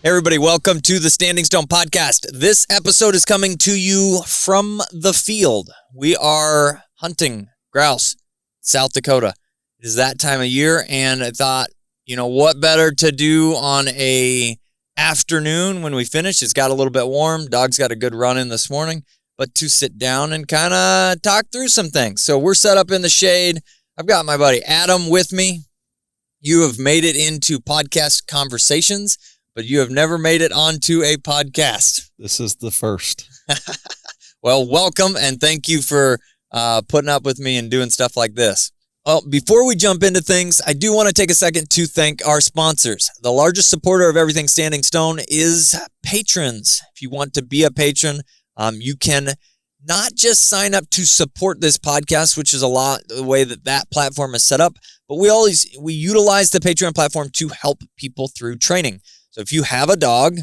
Hey everybody, welcome to the Standing Stone podcast. This episode is coming to you from the field. We are hunting grouse, South Dakota. It is that time of year, and I thought, what better to do on a afternoon when we finish? It's got a little bit warm. Dog's got a good run in this morning, but to sit down and kind of talk through some things. So we're set up in the shade. I've got my buddy Adam with me. You have made it into podcast conversations, but you have never made it onto a podcast. This is the first. Well, welcome, and thank you for putting up with me and doing stuff like this. Well, before we jump into things, I do want to take a second to thank our sponsors. The largest supporter of everything Standing Stone is patrons. If you want to be a patron, you can not just sign up to support this podcast, which is a lot the way that platform is set up, but we utilize the Patreon platform to help people through training. So if you have a dog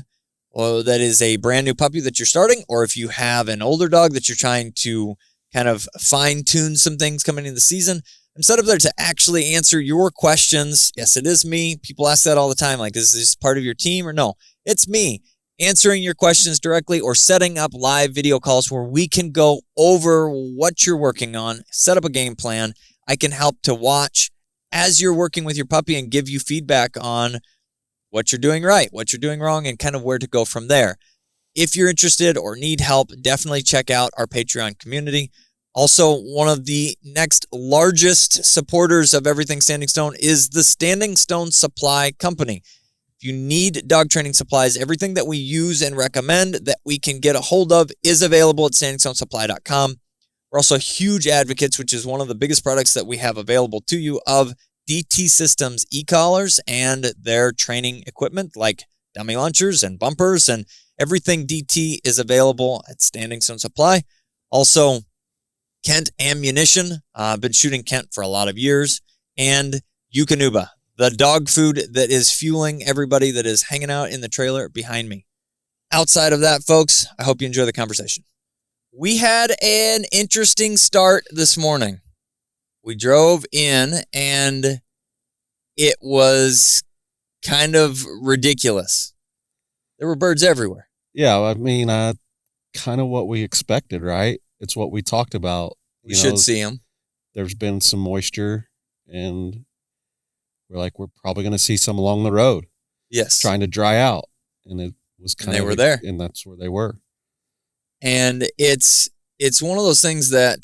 that is a brand new puppy that you're starting, or if you have an older dog that you're trying to kind of fine tune some things coming into the season, I'm set up there to actually answer your questions. Yes, it is me. People ask that all the time. Like, is this part of your team or no? It's me answering your questions directly or setting up live video calls where we can go over what you're working on, set up a game plan. I can help to watch as you're working with your puppy and give you feedback on what you're doing right, what you're doing wrong, and kind of where to go from there. If you're interested or need help, definitely check out our Patreon community. Also, one of the next largest supporters of everything Standing Stone is the Standing Stone Supply Company. If you need dog training supplies, everything that we use and recommend that we can get a hold of is available at standingstonesupply.com. We're also huge advocates, which is one of the biggest products that we have available to you, of DT Systems e-collars and their training equipment like dummy launchers and bumpers, and everything DT is available at Standing Stone Supply. Also, Kent Ammunition. I've been shooting Kent for a lot of years. And Eukanuba, the dog food that is fueling everybody that is hanging out in the trailer behind me. Outside of that, folks, I hope you enjoy the conversation. We had an interesting start this morning. We drove in, and it was kind of ridiculous. There were birds everywhere. Yeah, I mean, kind of what we expected, right? It's what we talked about. We should see them. There's been some moisture, and we're probably going to see some along the road. Yes. Trying to dry out. And it was kind of... They were there. And that's where they were. And it's one of those things that...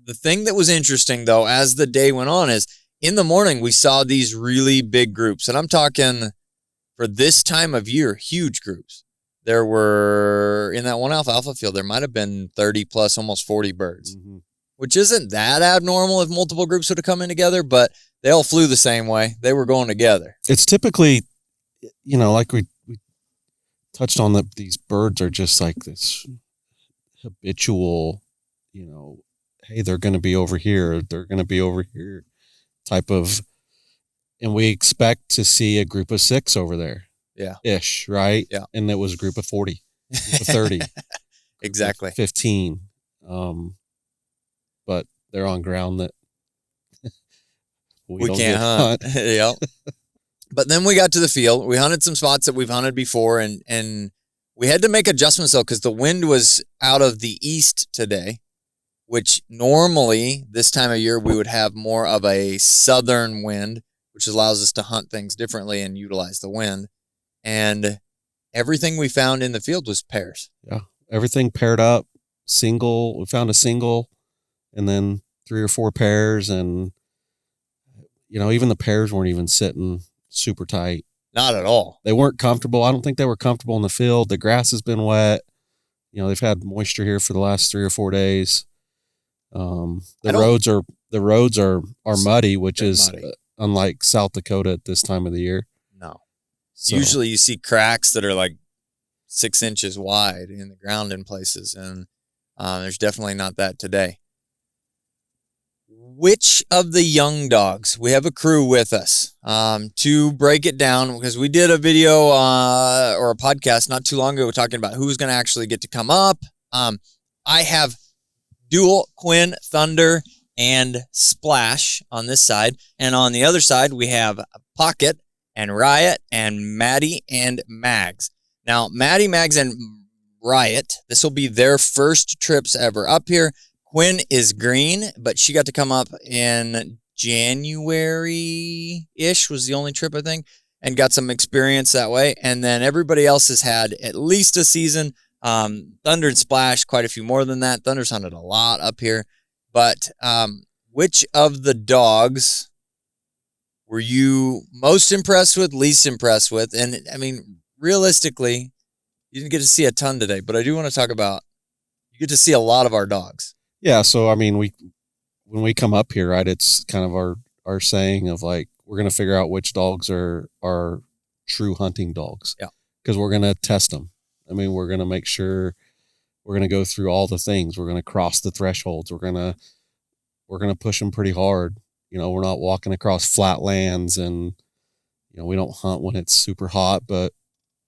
The thing that was interesting, though, as the day went on is in the morning, we saw these really big groups. And I'm talking, for this time of year, huge groups. There were, in that one alfalfa field, there might have been 30 plus, almost 40 birds, which isn't that abnormal if multiple groups would have come in together, but they all flew the same way. They were going together. It's typically, like we touched on, these birds are just like this habitual, hey, they're going to be over here, they're going to be over here type of, and we expect to see a group of 6 over there. Yeah. Ish, right? Yeah. And it was a group of 40, group of 30. Exactly. 15. But they're on ground that we can't hunt. Yep. But then we got to the field. We hunted some spots that we've hunted before, and we had to make adjustments, though, because the wind was out of the east today, which normally this time of year we would have more of a southern wind, which allows us to hunt things differently and utilize the wind. And everything we found in the field was pairs. Yeah, everything paired up, single. We found a single, and then 3 or 4 pairs, and even the pairs weren't even sitting super tight. Not at all. They weren't comfortable. I don't think they were comfortable in the field. The grass has been wet. They've had moisture here for the last 3 or 4 days. The roads are muddy, which is muddy. Unlike South Dakota at this time of the year. No. So. Usually you see cracks that are like 6 inches wide in the ground in places, and there's definitely not that today. Which of the young dogs? We have a crew with us to break it down, because we did a video or a podcast not too long ago talking about who's going to actually get to come up. I have Dual, Quinn, Thunder, and Splash on this side. And on the other side, we have Pocket and Riot and Maddie and Mags. Now, Maddie, Mags, and Riot, this will be their first trips ever up here. Quinn is green, but she got to come up in January-ish was the only trip, I think, and got some experience that way. And then everybody else has had at least a season. Thunder and Splash, quite a few more than that. Thunder's hunted a lot up here. But which of the dogs were you most impressed with, least impressed with? And, I mean, realistically, you didn't get to see a ton today, but I do want to talk about you get to see a lot of our dogs. Yeah, so, I mean, when we come up here, right, it's kind of our saying of, like, we're going to figure out which dogs are true hunting dogs. Yeah. Because we're going to test them. I mean, we're going to make sure we're going to go through all the things. We're going to cross the thresholds. We're going to push them pretty hard. You know, we're not walking across flat lands, and, you know, we don't hunt when it's super hot, but,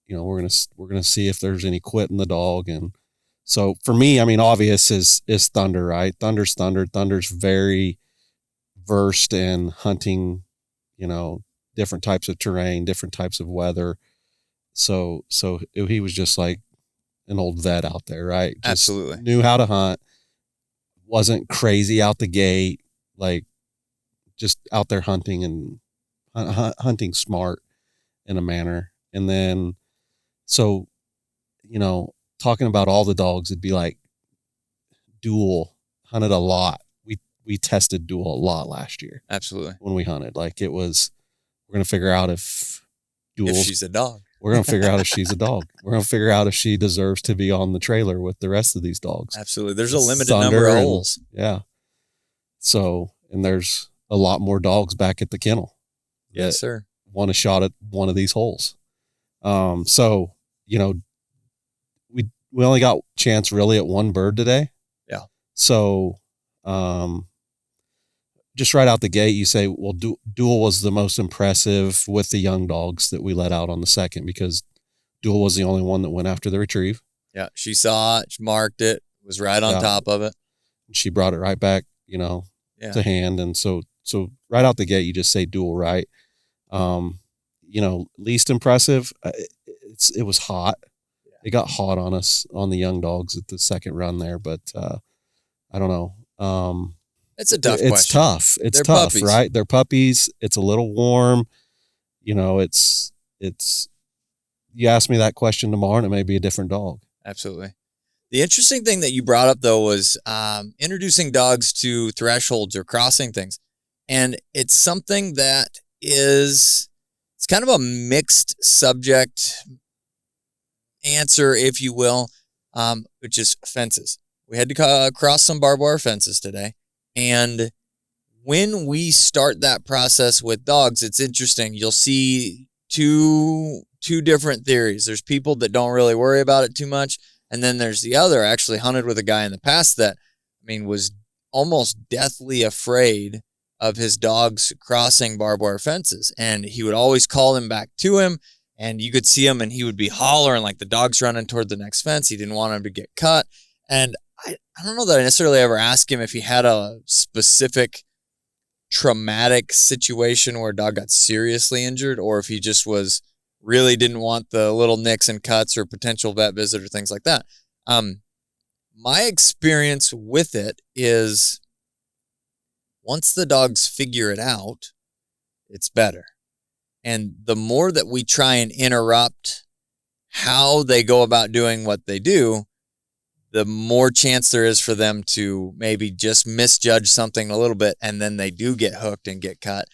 you know, we're going to see if there's any quit in the dog. And so for me, I mean, obvious is Thunder, right? Thunder's Thunder. Thunder's very versed in hunting, you know, different types of terrain, different types of weather. So he was just like an old vet out there, right? Just absolutely knew how to hunt, wasn't crazy out the gate, like just out there hunting and hunting smart in a manner. And then, so, you know, talking about all the dogs, it'd be like Duel hunted a lot. We tested Duel a lot last year. Absolutely. When we hunted, like, it was, we're going to figure out if she's a dog. We're going to figure out if she's a dog. We're going to figure out if she deserves to be on the trailer with the rest of these dogs. Absolutely. There's a limited number of holes. Yeah. So, and there's a lot more dogs back at the kennel. Yes, sir. Want a shot at one of these holes. So, you know, we only got chance really at one bird today. Yeah. So, just right out the gate, you say, well, Duel was the most impressive with the young dogs that we let out on the second, because Duel was the only one that went after the retrieve. Yeah, she saw it, she marked it, was right on top of it. She brought it right back, you know, to hand. And so right out the gate, you just say Duel, right? You know, least impressive, it was hot. Yeah. It got hot on us, on the young dogs at the second run there, but I don't know. It's a tough question. It's tough. It's They're tough, puppies. Right? They're puppies. It's a little warm. You know, it's, you ask me that question tomorrow and it may be a different dog. Absolutely. The interesting thing that you brought up, though, was introducing dogs to thresholds or crossing things. And it's something that it's kind of a mixed subject answer, if you will, which is fences. We had to cross some barbed wire fences today. And when we start that process with dogs, it's interesting. You'll see two different theories. There's people that don't really worry about it too much. And then there's the other. I actually hunted with a guy in the past that, I mean, was almost deathly afraid of his dogs crossing barbed wire fences. And he would always call them back to him. And you could see him and he would be hollering like the dog's running toward the next fence. He didn't want him to get cut. And I don't know that I necessarily ever asked him if he had a specific traumatic situation where a dog got seriously injured, or if he just really didn't want the little nicks and cuts or potential vet visit or things like that. My experience with it is once the dogs figure it out, it's better. And the more that we try and interrupt how they go about doing what they do, the more chance there is for them to maybe just misjudge something a little bit, and then they do get hooked and get cut.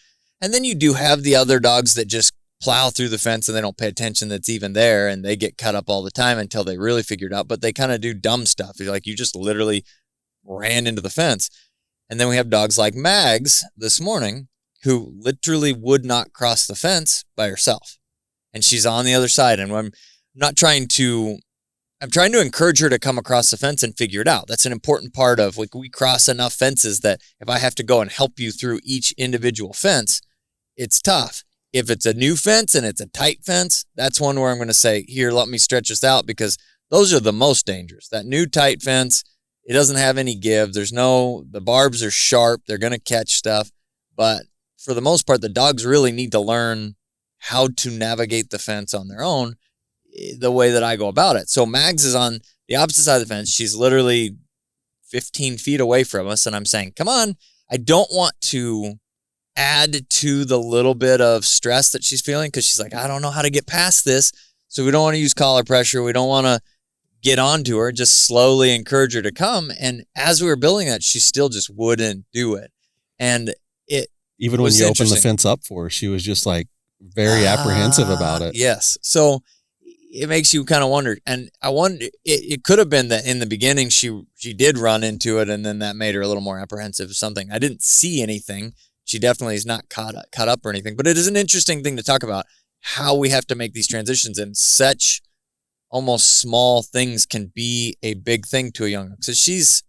And then you do have the other dogs that just plow through the fence and they don't pay attention that's even there, and they get cut up all the time until they really figure it out. But they kind of do dumb stuff. Like, you just literally ran into the fence. And then we have dogs like Mags this morning who literally would not cross the fence by herself. And she's on the other side. And I'm trying to encourage her to come across the fence and figure it out. That's an important part of, like, we cross enough fences that if I have to go and help you through each individual fence, it's tough. If it's a new fence and it's a tight fence, that's one where I'm going to say, here, let me stretch this out, because those are the most dangerous. That new tight fence, it doesn't have any give. The barbs are sharp. They're going to catch stuff. But for the most part, the dogs really need to learn how to navigate the fence on their own the way that I go about it. So Mags is on the opposite side of the fence. She's literally 15 feet away from us. And I'm saying, come on, I don't want to add to the little bit of stress that she's feeling because she's like, I don't know how to get past this. So we don't want to use collar pressure. We don't want to get onto her, just slowly encourage her to come. And as we were building that, she still just wouldn't do it. And it even when you opened the fence up for her, she was just like very apprehensive about it. Yes. So it makes you kind of wonder. And I wonder, it could have been that in the beginning she did run into it, and then that made her a little more apprehensive of something. I didn't see anything. She definitely is not caught up or anything. But it is an interesting thing to talk about, how we have to make these transitions, and such almost small things can be a big thing to a young. Because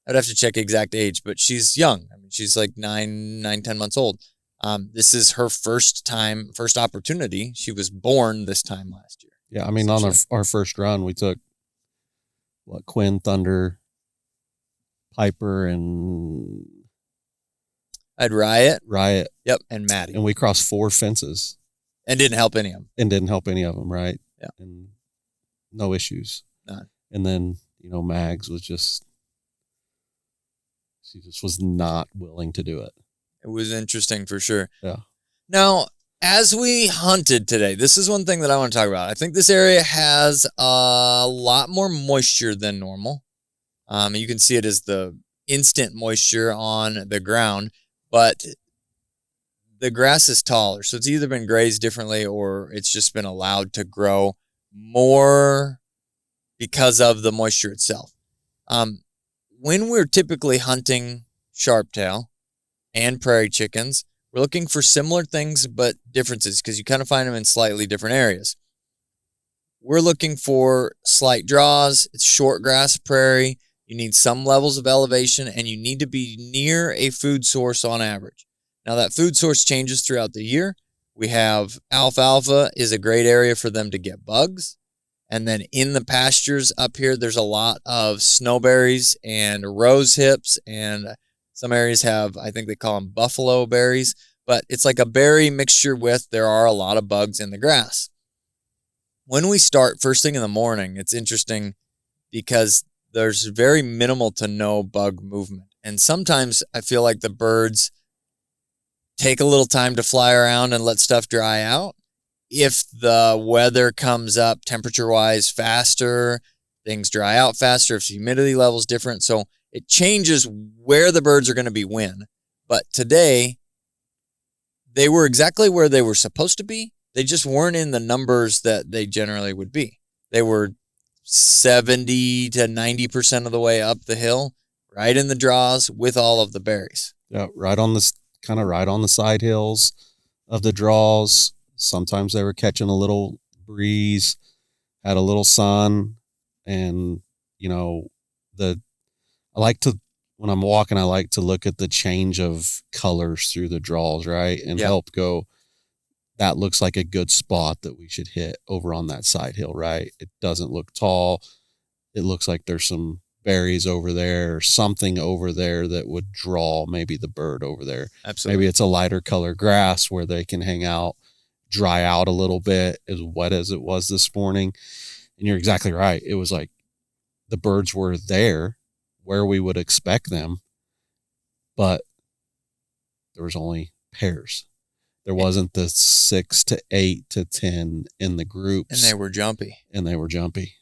I'd have to check exact age, but she's young. I mean, she's like 10 months old. This is her first opportunity. She was born this time last year. Yeah, I mean, on our first run, we took Quinn, Thunder, Piper, and I had Riot. Yep, and Maddie. And we crossed 4 fences. And didn't help any of them. Right? Yeah. And no issues. None. And then, Mags was she just was not willing to do it. It was interesting for sure. Yeah. Now, as we hunted today, this is one thing that I want to talk about. I think this area has a lot more moisture than normal. You can see it as the instant moisture on the ground, but the grass is taller. So it's either been grazed differently or it's just been allowed to grow more because of the moisture itself. When we're typically hunting sharptail and prairie chickens, we're looking for similar things but differences because you kind of find them in slightly different areas. We're looking for slight draws. It's short grass prairie. You need some levels of elevation, and you need to be near a food source on average. Now, that food source changes throughout the year. We have alfalfa is a great area for them to get bugs. And then in the pastures up here, there's a lot of snowberries and rose hips, and some areas have, I think they call them buffalo berries, but it's like a berry mixture with, there are a lot of bugs in the grass. When we start first thing in the morning, it's interesting because there's very minimal to no bug movement. And sometimes I feel like the birds take a little time to fly around and let stuff dry out. If the weather comes up temperature-wise faster, things dry out faster, if the humidity level is different. So it changes where the birds are going to be when. But today, they were exactly where they were supposed to be. They just weren't in the numbers that they generally would be. They were 70 to 90% of the way up the hill, right in the draws with all of the berries. Yeah, right on the side hills of the draws. Sometimes they were catching a little breeze, had a little sun, and when I'm walking, I like to look at the change of colors through the draws, right? And help go, that looks like a good spot that we should hit over on that side hill, right? It doesn't look tall. It looks like there's some berries over there or something over there that would draw maybe the bird over there. Absolutely. Maybe it's a lighter color grass where they can hang out, dry out a little bit, as wet as it was this morning. And you're exactly right. It was like the birds were there where we would expect them, but there was only pairs. There wasn't the 6 to 8 to 10 in the groups. And they were jumpy.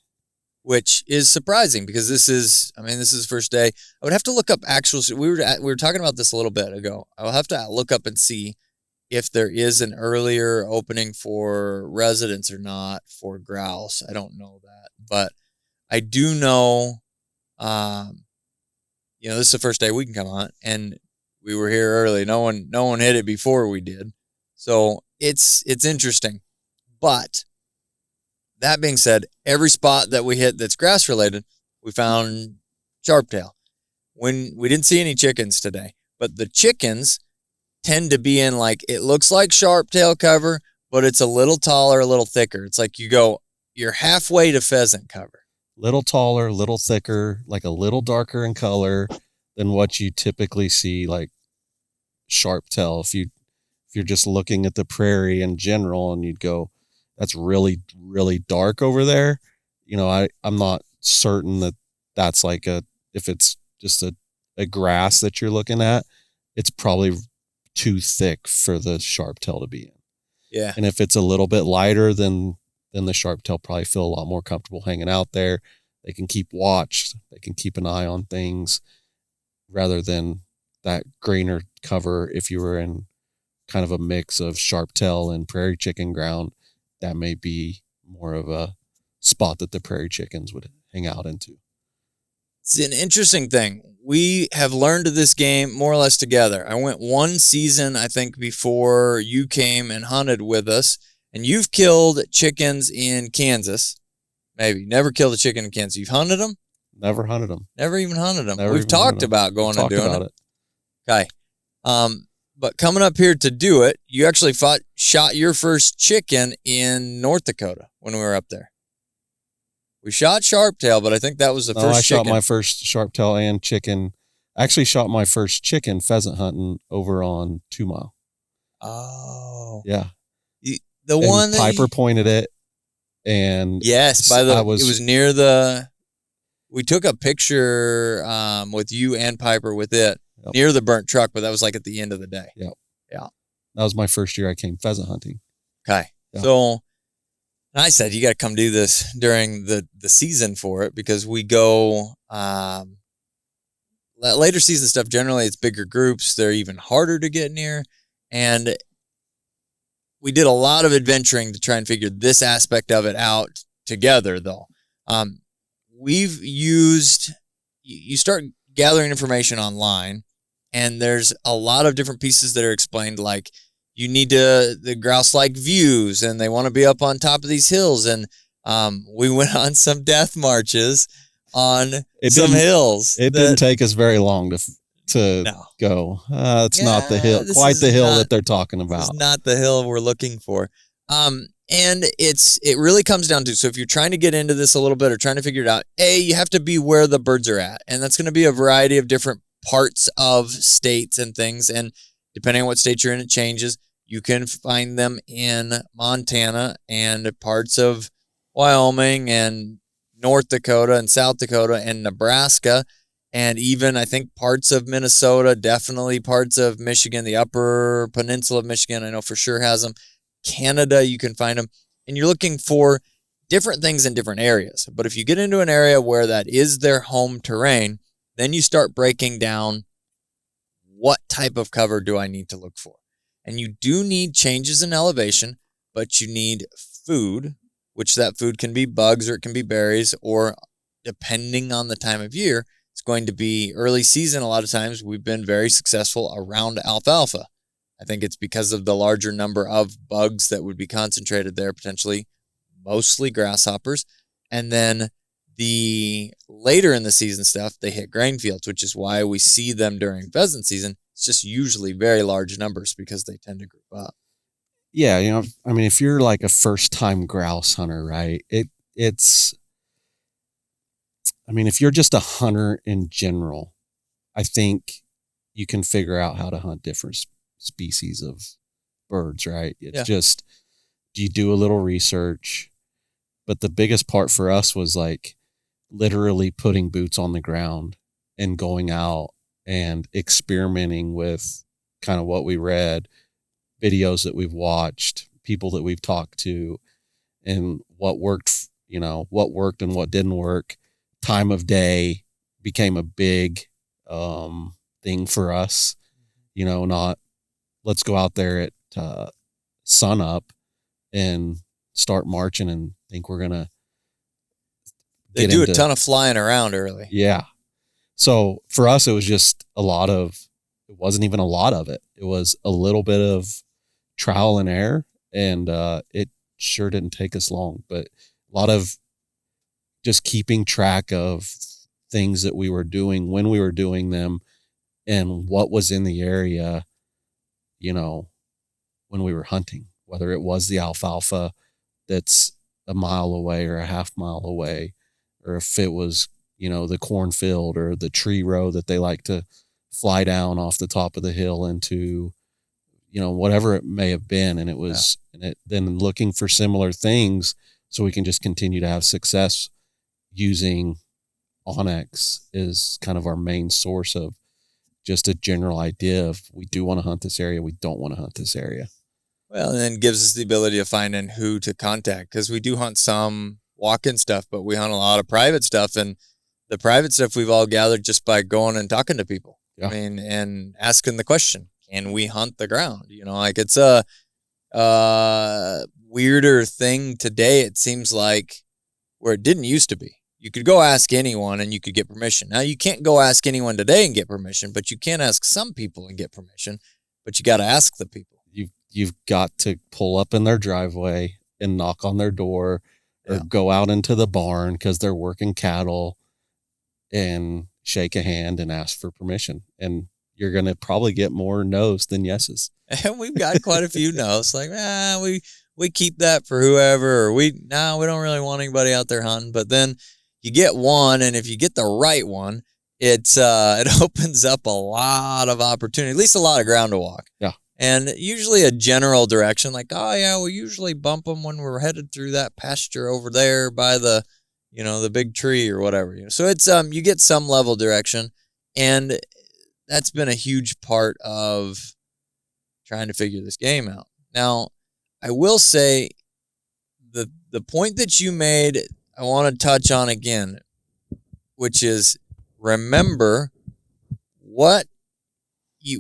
Which is surprising because this is the first day. I would have to look up we were talking about this a little bit ago. I will have to look up and see if there is an earlier opening for residents or not for grouse. I don't know that, but I do know, this is the first day we can come on, and we were here early. No one hit it before we did. So it's interesting. But that being said, every spot that we hit that's grass related, we found sharptail. When we didn't see any chickens today, but the chickens tend to be in it looks like sharptail cover, but it's a little taller, a little thicker. It's like you're halfway to pheasant cover. Little taller, little thicker, like a little darker in color than what you typically see like sharptail. If you if you're just looking at the prairie in general and you'd go, that's really, really dark over there. I'm not certain that that's like if it's just a grass that you're looking at, it's probably too thick for the sharp-tail to be in. Yeah. And if it's a little bit lighter, then the sharp-tail probably feel a lot more comfortable hanging out there. They can keep watch. They can keep an eye on things rather than that greener cover. If you were in kind of a mix of sharp-tail and prairie chicken ground, that may be more of a spot that the prairie chickens would hang out into. It's an interesting thing. We have learned this game more or less together. I went one season, I think, before you came and hunted with us, and you've killed chickens in Kansas. Maybe. Never killed a chicken in Kansas. You've hunted them? Never hunted them. Never even hunted them. We've talked about going and doing it. Okay. But coming up here to do it, you actually shot your first chicken in North Dakota when we were up there. We shot sharp-tail, but I think that was the first chicken. I shot my first sharp-tail and chicken. I actually shot my first chicken pheasant hunting over on 2 Mile. Oh. Yeah. The one that Piper pointed it, and yes, it was near the. We took a picture with you and Piper with it near the burnt truck, but that was like at the end of the day. Yeah. Yeah. That was my first year I came pheasant hunting. Okay. Yeah. So I said, you got to come do this during the season for it, because we go later season stuff. Generally, it's bigger groups. They're even harder to get near. And we did a lot of adventuring to try and figure this aspect of it out together, though. We've used, you start gathering information online, and there's a lot of different pieces that are explained, like you need the grouse like views, and they want to be up on top of these hills. And we went on some death marches on some hills. It didn't take us very long to go. It's not the hill, quite the hill that they're talking about. It's not the hill we're looking for. And it really comes down to, so if you're trying to get into this a little bit or trying to figure it out, you have to be where the birds are at. And that's going to be a variety of different parts of states and things. And depending on what state you're in, it changes. You can find them in Montana and parts of Wyoming and North Dakota and South Dakota and Nebraska. And even, I think, parts of Minnesota, definitely parts of Michigan, the upper peninsula of Michigan, I know for sure has them. Canada, you can find them. And you're looking for different things in different areas. But if you get into an area where that is their home terrain, then you start breaking down, what type of cover do I need to look for? And you do need changes in elevation, but you need food, which that food can be bugs or it can be berries, or depending on the time of year, it's going to be early season. A lot of times we've been very successful around alfalfa. I think it's because of the larger number of bugs that would be concentrated there, potentially mostly grasshoppers. And then the later in the season stuff, they hit grain fields, which is why we see them during pheasant season. It's just usually very large numbers because they tend to group up. Yeah, if you're like a first-time grouse hunter, right? If you're just a hunter in general, I think you can figure out how to hunt different species of birds, right? It's just, you do a little research. But the biggest part for us was like literally putting boots on the ground and going out and experimenting with kind of what we read, videos that we've watched, people that we've talked to, and what worked and what didn't work. Time of day became a big thing for us, not let's go out there at sun up and start marching and think we're going to. They do a ton of flying around early. Yeah. So for us, it was just it wasn't even a lot of it. It was a little bit of trial and error, and it sure didn't take us long, but a lot of just keeping track of things that we were doing when we were doing them and what was in the area, when we were hunting, whether it was the alfalfa that's a mile away or a half mile away, or if it was, the cornfield or the tree row that they like to fly down off the top of the hill into, whatever it may have been. And it was, then looking for similar things so we can just continue to have success using Onyx is kind of our main source of just a general idea of we do want to hunt this area. We don't want to hunt this area. Well, and then gives us the ability to find in who to contact, because we do hunt some walk-in stuff, but we hunt a lot of private stuff, and the private stuff we've all gathered just by going and talking to people. Yeah. I mean, and asking the question, can we hunt the ground? Like it's a weirder thing today, it seems like, where it didn't used to be. You could go ask anyone and you could get permission. Now, you can't go ask anyone today and get permission, but you can ask some people and get permission, but you got to ask the people. You've got to pull up in their driveway and knock on their door or go out into the barn because they're working cattle and shake a hand and ask for permission. And you're going to probably get more no's than yeses. And we've got quite a few no's. Like, we keep that for whoever, or we don't really want anybody out there hunting. But then you get one, and if you get the right one, it opens up a lot of opportunity, at least a lot of ground to walk. Yeah. And usually a general direction, like, we usually bump them when we're headed through that pasture over there by the, the big tree or whatever. So it's you get some level direction, and that's been a huge part of trying to figure this game out. Now, I will say the point that you made, I want to touch on again, which is remember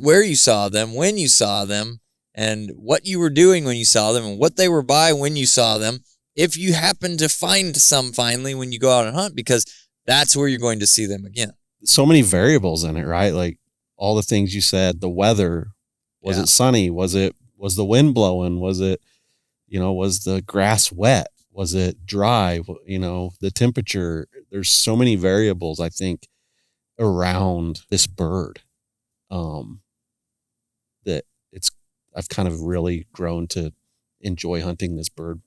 where you saw them, when you saw them, and what you were doing when you saw them, and what they were by when you saw them, if you happen to find some finally when you go out and hunt, because that's where you're going to see them again. So many variables in it, right? Like all the things you said, the weather, was it sunny? Was the wind blowing? Was it, was the grass wet? Was it dry? The temperature. There's so many variables, I think, around this bird. That I've kind of really grown to enjoy hunting this bird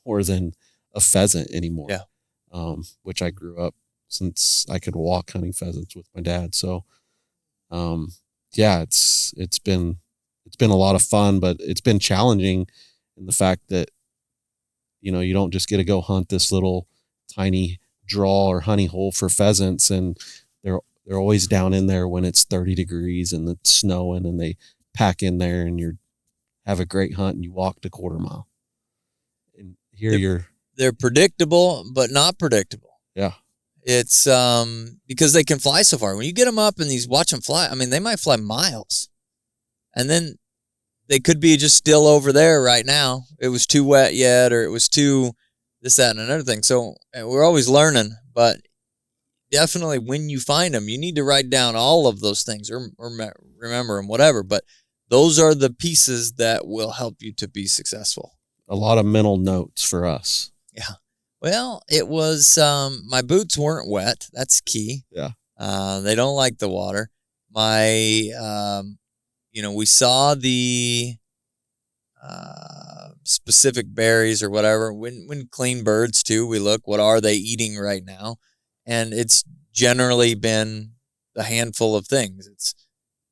more than a pheasant anymore. Yeah. Which I grew up since I could walk hunting pheasants with my dad. So, it's been a lot of fun, but it's been challenging in the fact that, you don't just get to go hunt this little tiny draw or honey hole for pheasants, and they're always down in there when it's 30 degrees and it's snowing, and they pack in there, and you have a great hunt and you walk the quarter mile. And here they're predictable, but not predictable. Yeah. It's because they can fly so far. When you get them up and watch them fly, I mean, they might fly miles, and then they could be just still over there right now. It was too wet yet, or it was too this, that, and another thing. So we're always learning, but definitely when you find them, you need to write down all of those things or remember them, whatever. But those are the pieces that will help you to be successful. A lot of mental notes for us. Yeah. Well, it was, my boots weren't wet. That's key. Yeah. They don't like the water. We saw the specific berries or whatever. When clean birds too, we look, what are they eating right now? And it's generally been a handful of things. It's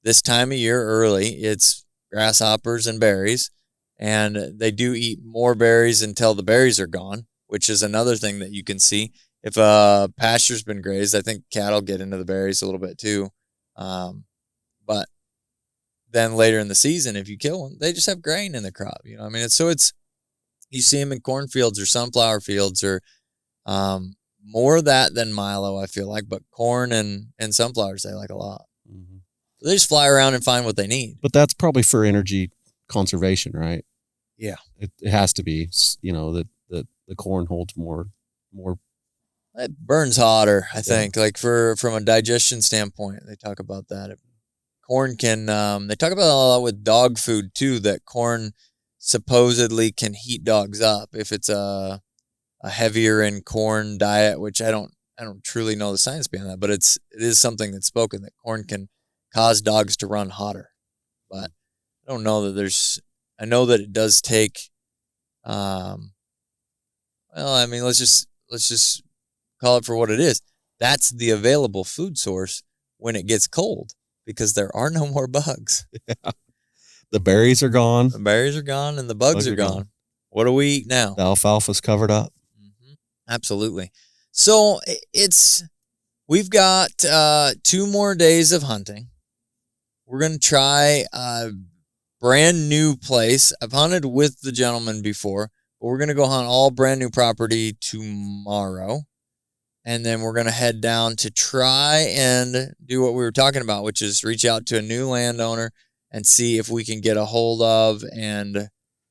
this time of year early, it's grasshoppers and berries, and they do eat more berries until the berries are gone, which is another thing that you can see. If a pasture's been grazed, I think cattle get into the berries a little bit too. But then later in the season, if you kill them, they just have grain in the crop. You see them in cornfields or sunflower fields or more of that than milo, I feel like, but corn and sunflowers they like a lot. Mm-hmm. So they just fly around and find what they need. But that's probably for energy conservation, right? Yeah. It has to be, that the corn holds more. It burns hotter, I think, like from a digestion standpoint. They talk about that. Corn can, they talk about a lot with dog food too, that corn supposedly can heat dogs up if it's a heavier in corn diet, which I don't truly know the science behind that, but it is something that's spoken that corn can cause dogs to run hotter. But I don't know that I know that it does take, let's just call it for what it is. That's the available food source when it gets cold, because there are no more bugs. Yeah. The berries are gone. The berries are gone and the bugs are gone. What do we eat now? The alfalfa's covered up. Mm-hmm. Absolutely. So we've got 2 more days of hunting. We're going to try a brand new place. I've hunted with the gentleman before, but we're going to go hunt all brand new property tomorrow. And then we're going to head down to try and do what we were talking about, which is reach out to a new landowner and see if we can get a hold of, and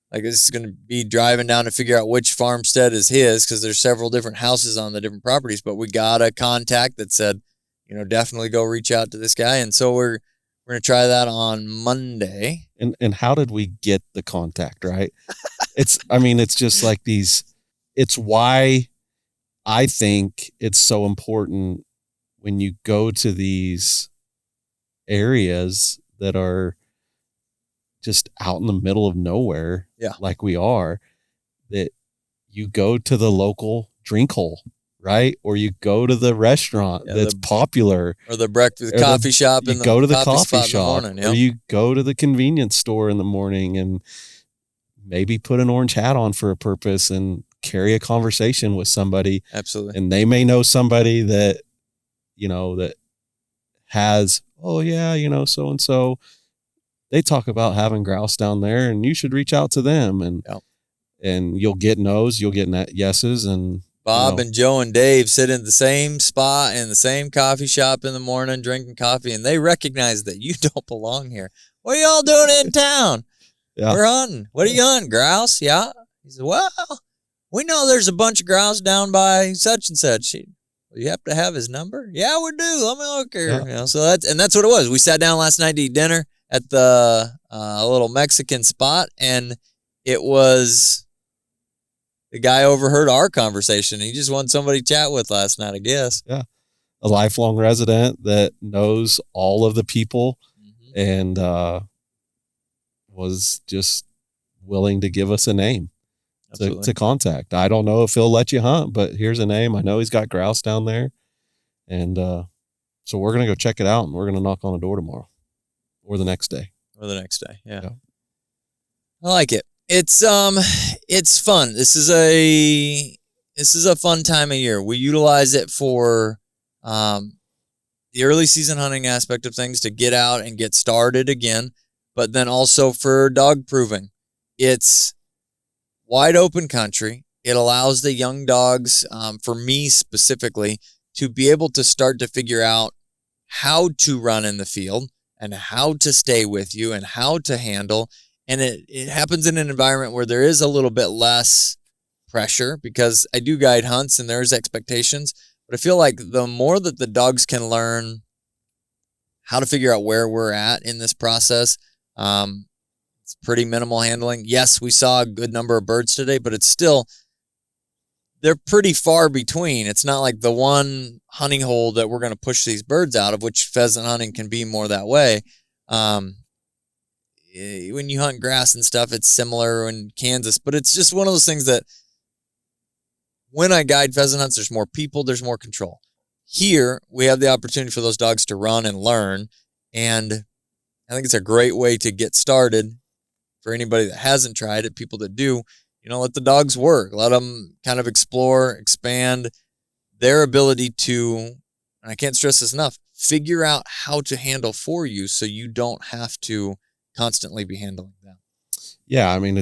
like this is going to be driving down to figure out which farmstead is his, because there's several different houses on the different properties, but we got a contact that said, definitely go reach out to this guy. And so we're going to try that on Monday. And how did we get the contact, right? It's just like it's why I think it's so important when you go to these areas that are just out in the middle of nowhere, like we are, that you go to the local drink hole, right? Or you go to the restaurant that's popular, or the breakfast coffee shop. You go to the coffee shop, or you go to the convenience store in the morning and maybe put an orange hat on for a purpose and carry a conversation with somebody. Absolutely. And they may know somebody that, that has, so-and-so, they talk about having grouse down there and you should reach out to them, and you'll get no's, you'll get yeses. And Bob and Joe and Dave sit in the same spot in the same coffee shop in the morning drinking coffee, and they recognize that you don't belong here. What are y'all doing in town? We're hunting. What are you hunting? Grouse? Yeah. He said, well, we know there's a bunch of grouse down by such and such. You have to have his number? Yeah, we do. Let me look here. Yeah. So that's what it was. We sat down last night to eat dinner at the little Mexican spot, and it was the guy overheard our conversation. He just wanted somebody to chat with last night, I guess. Yeah. A lifelong resident that knows all of the people, and was just willing to give us a name to contact. I don't know if he'll let you hunt, but here's a name. I know he's got grouse down there. And so we're going to go check it out, and we're going to knock on a door tomorrow or the next day. Yeah. I like it. It's fun. This is a fun time of year. We utilize it for the early season hunting aspect of things to get out and get started again, but then also for dog proving. It's wide open country. It allows the young dogs, for me specifically, to be able to start to figure out how to run in the field and how to stay with you and how to handle. And it happens in an environment where there is a little bit less pressure, because I do guide hunts and there's expectations. But I feel like the more that the dogs can learn how to figure out where we're at in this process, it's pretty minimal handling. Yes, we saw a good number of birds today, but it's still, they're pretty far between. It's not like the one hunting hole that we're going to push these birds out of, which pheasant hunting can be more that way. When you hunt grass and stuff, it's similar in Kansas, but it's just one of those things that when I guide pheasant hunts, there's more people, there's more control. Here, we have the opportunity for those dogs to run and learn, and I think it's a great way to get started for anybody that hasn't tried it. People that do, let the dogs work. Let them kind of explore, expand their ability to, and I can't stress this enough, figure out how to handle for you so you don't have to constantly be handling them. Yeah, I mean,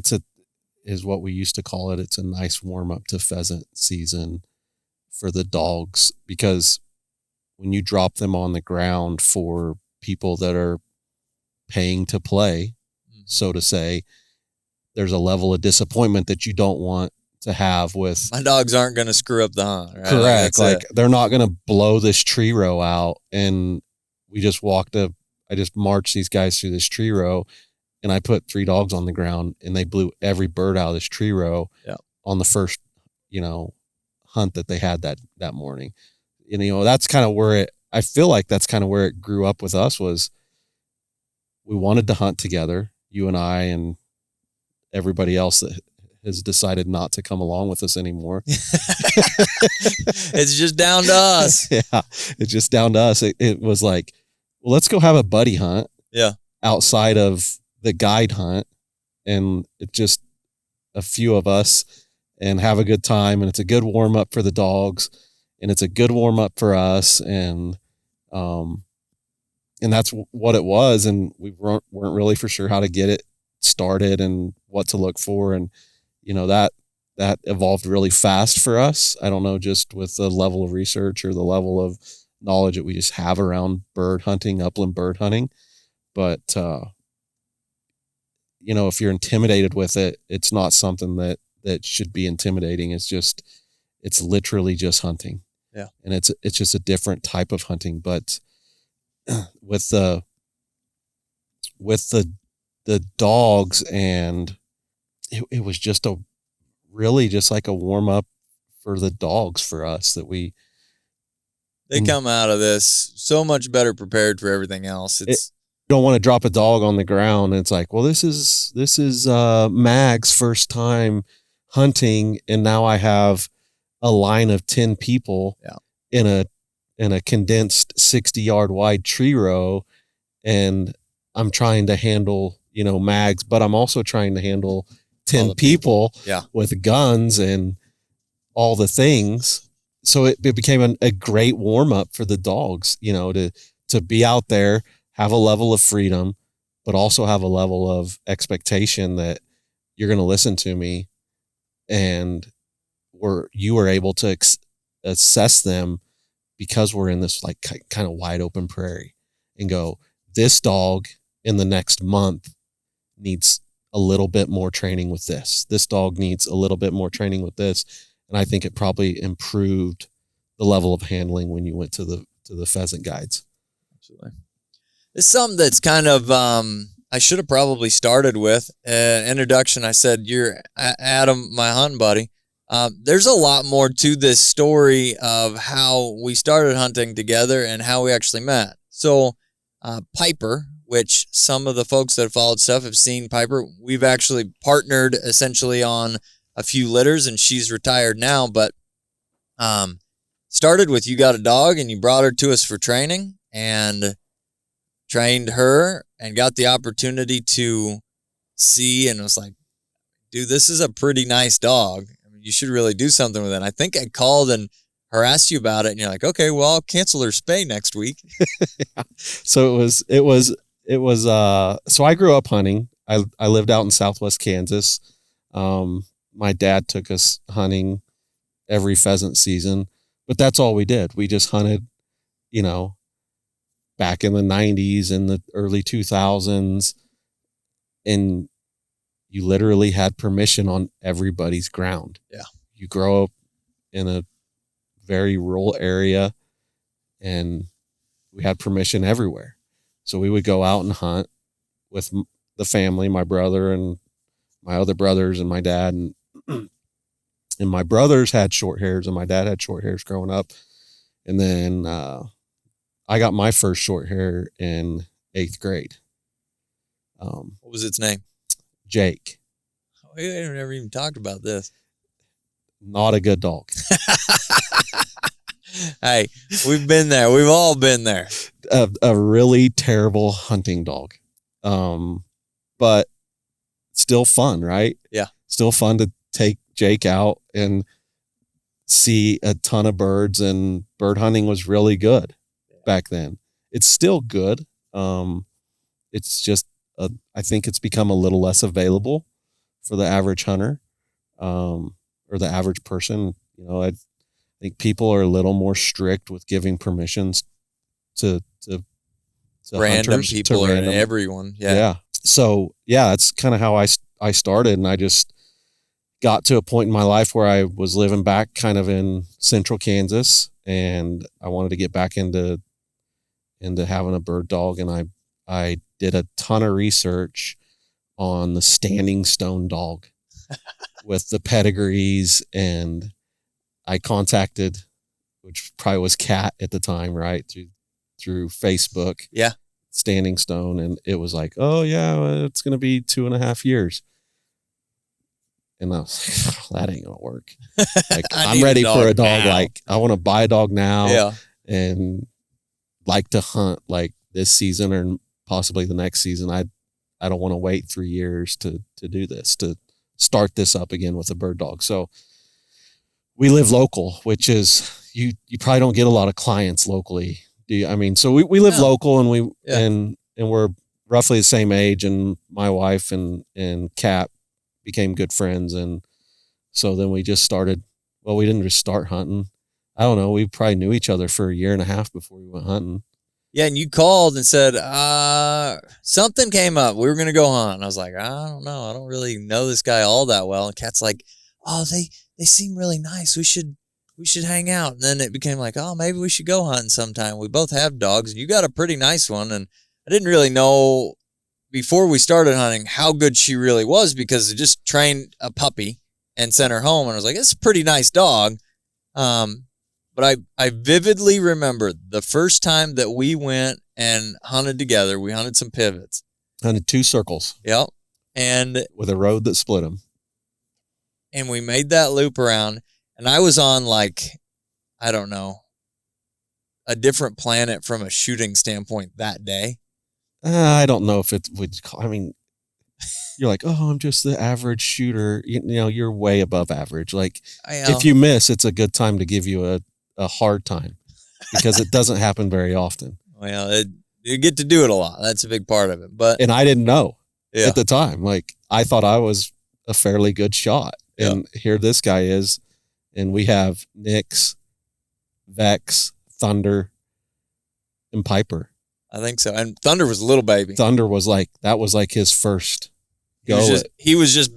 is what we used to call it. It's a nice warm up to pheasant season for the dogs, because when you drop them on the ground for people that are paying to play, so to say, there's a level of disappointment that you don't want to have with. My dogs aren't going to screw up the hunt, right? Correct. They're not going to blow this tree row out. And I just marched these guys through this tree row, and I put 3 dogs on the ground, and they blew every bird out of this tree row on the first, hunt that they had that morning. And, that's kind of where I feel like that's kind of where it grew up with us, was we wanted to hunt together, you and I, and everybody else that has decided not to come along with us anymore. It's just down to us. Yeah. It's just down to us. It was like, well, let's go have a buddy hunt. Yeah. Outside of the guide hunt, and it's just a few of us and have a good time. And it's a good warm up for the dogs, and it's a good warm up for us. And that's what it was. And we weren't really for sure how to get it started and what to look for. And, that evolved really fast for us. I don't know, just with the level of research or the level of knowledge that we just have around bird hunting, upland bird hunting. But, if you're intimidated with it, it's not something that should be intimidating. It's literally just hunting. Yeah. And it's just a different type of hunting. But with the dogs, and it was just really just like a warm up for the dogs for us, that they come out of this so much better prepared for everything else. You don't want to drop a dog on the ground, and it's like, well, this is Mag's first time hunting, and now I have a line of 10 people in a condensed 60-yard wide tree row, and I'm trying to handle, Mags, but I'm also trying to handle 10 people with guns and all the things. So it became a great warm up for the dogs, to be out there, have a level of freedom, but also have a level of expectation that you're going to listen to me, and you were able to assess them, because we're in this like kind of wide open prairie, and go, this dog in the next month needs a little bit more training with this. This dog needs a little bit more training with this. And I think it probably improved the level of handling when you went to the pheasant guides. Absolutely. It's something that's kind of, I should have probably started with an introduction. I said, you're Adam, my hunting buddy. There's a lot more to this story of how we started hunting together and how we actually met. So Piper, which some of the folks that have followed stuff have seen Piper, we've actually partnered essentially on a few litters, and she's retired now, but started with, you got a dog and you brought her to us for training, and trained her and got the opportunity to see, and was like, dude, this is a pretty nice dog. You should really do something with it. And I think I called and harassed you about it, and you're like, okay, well, I'll cancel her spay next week. Yeah. So it was so I grew up hunting. I lived out in Southwest Kansas. My dad took us hunting every pheasant season, but that's all we did. We just hunted, back in the 90s and the early 2000s, and you literally had permission on everybody's ground. Yeah. You grow up in a very rural area, and we had permission everywhere. So we would go out and hunt with the family, my brother and my other brothers and my dad. And, and my brothers had short hairs, and my dad had short hairs growing up. And then I got my first short hair in 8th grade. What was its name? Jake. We never even talked about this. Not a good dog. Hey, we've been there. We've all been there. A really terrible hunting dog. But still fun, right? Yeah. Still fun to take Jake out and see a ton of birds, and bird hunting was really good back then. It's still good. It's just, I think it's become a little less available for the average hunter, or the average person. I think people are a little more strict with giving permissions to random hunters, people, to or everyone. Yeah. So that's kind of how I started. And I just got to a point in my life where I was living back kind of in central Kansas, and I wanted to get back into having a bird dog. And I did a ton of research on the Standing Stone dog with the pedigrees, and I contacted, which probably was Kat at the time, right? Through Facebook. Yeah. Standing Stone. And it was like, oh yeah, it's going to be 2.5 years. And I was like, oh, that ain't going to work. Like, I'm ready for a dog. Now. Like, I want to buy a dog now. Yeah. And like to hunt like this season or possibly the next season. I don't want to wait 3 years to do this, to start this up again with a bird dog. So we live local, which is, you probably don't get a lot of clients locally. Do you? I mean, so we live local, and and we're roughly the same age, and my wife and Kat became good friends. And so then we just started, well, we didn't just start hunting. I don't know. We probably knew each other for a year and a half before we went hunting. Yeah, and you called and said, something came up. We were going to go hunt. And I was like, I don't know. I don't really know this guy all that well. And Kat's like, oh, they seem really nice. We should hang out. And then it became like, oh, maybe we should go hunting sometime. We both have dogs, and you got a pretty nice one. And I didn't really know before we started hunting how good she really was, because I just trained a puppy and sent her home. And I was like, it's a pretty nice dog. But I vividly remember the first time that we went and hunted together. We hunted some pivots. Hunted 2 circles. Yep. And with a road that split them. And we made that loop around. And I was on, like, I don't know, a different planet from a shooting standpoint that day. I don't know if it would, I mean, you're like, oh, I'm just the average shooter. You know, you're way above average. Like, if you miss, it's a good time to give you a hard time, because it doesn't happen very often. Well, you get to do it a lot. That's a big part of it. And I didn't know at the time. Like, I thought I was a fairly good shot. And here this guy is, and we have Nix, Vex, Thunder, and Piper. I think so. And Thunder was a little baby. Thunder was like, that was like his first go. He was just,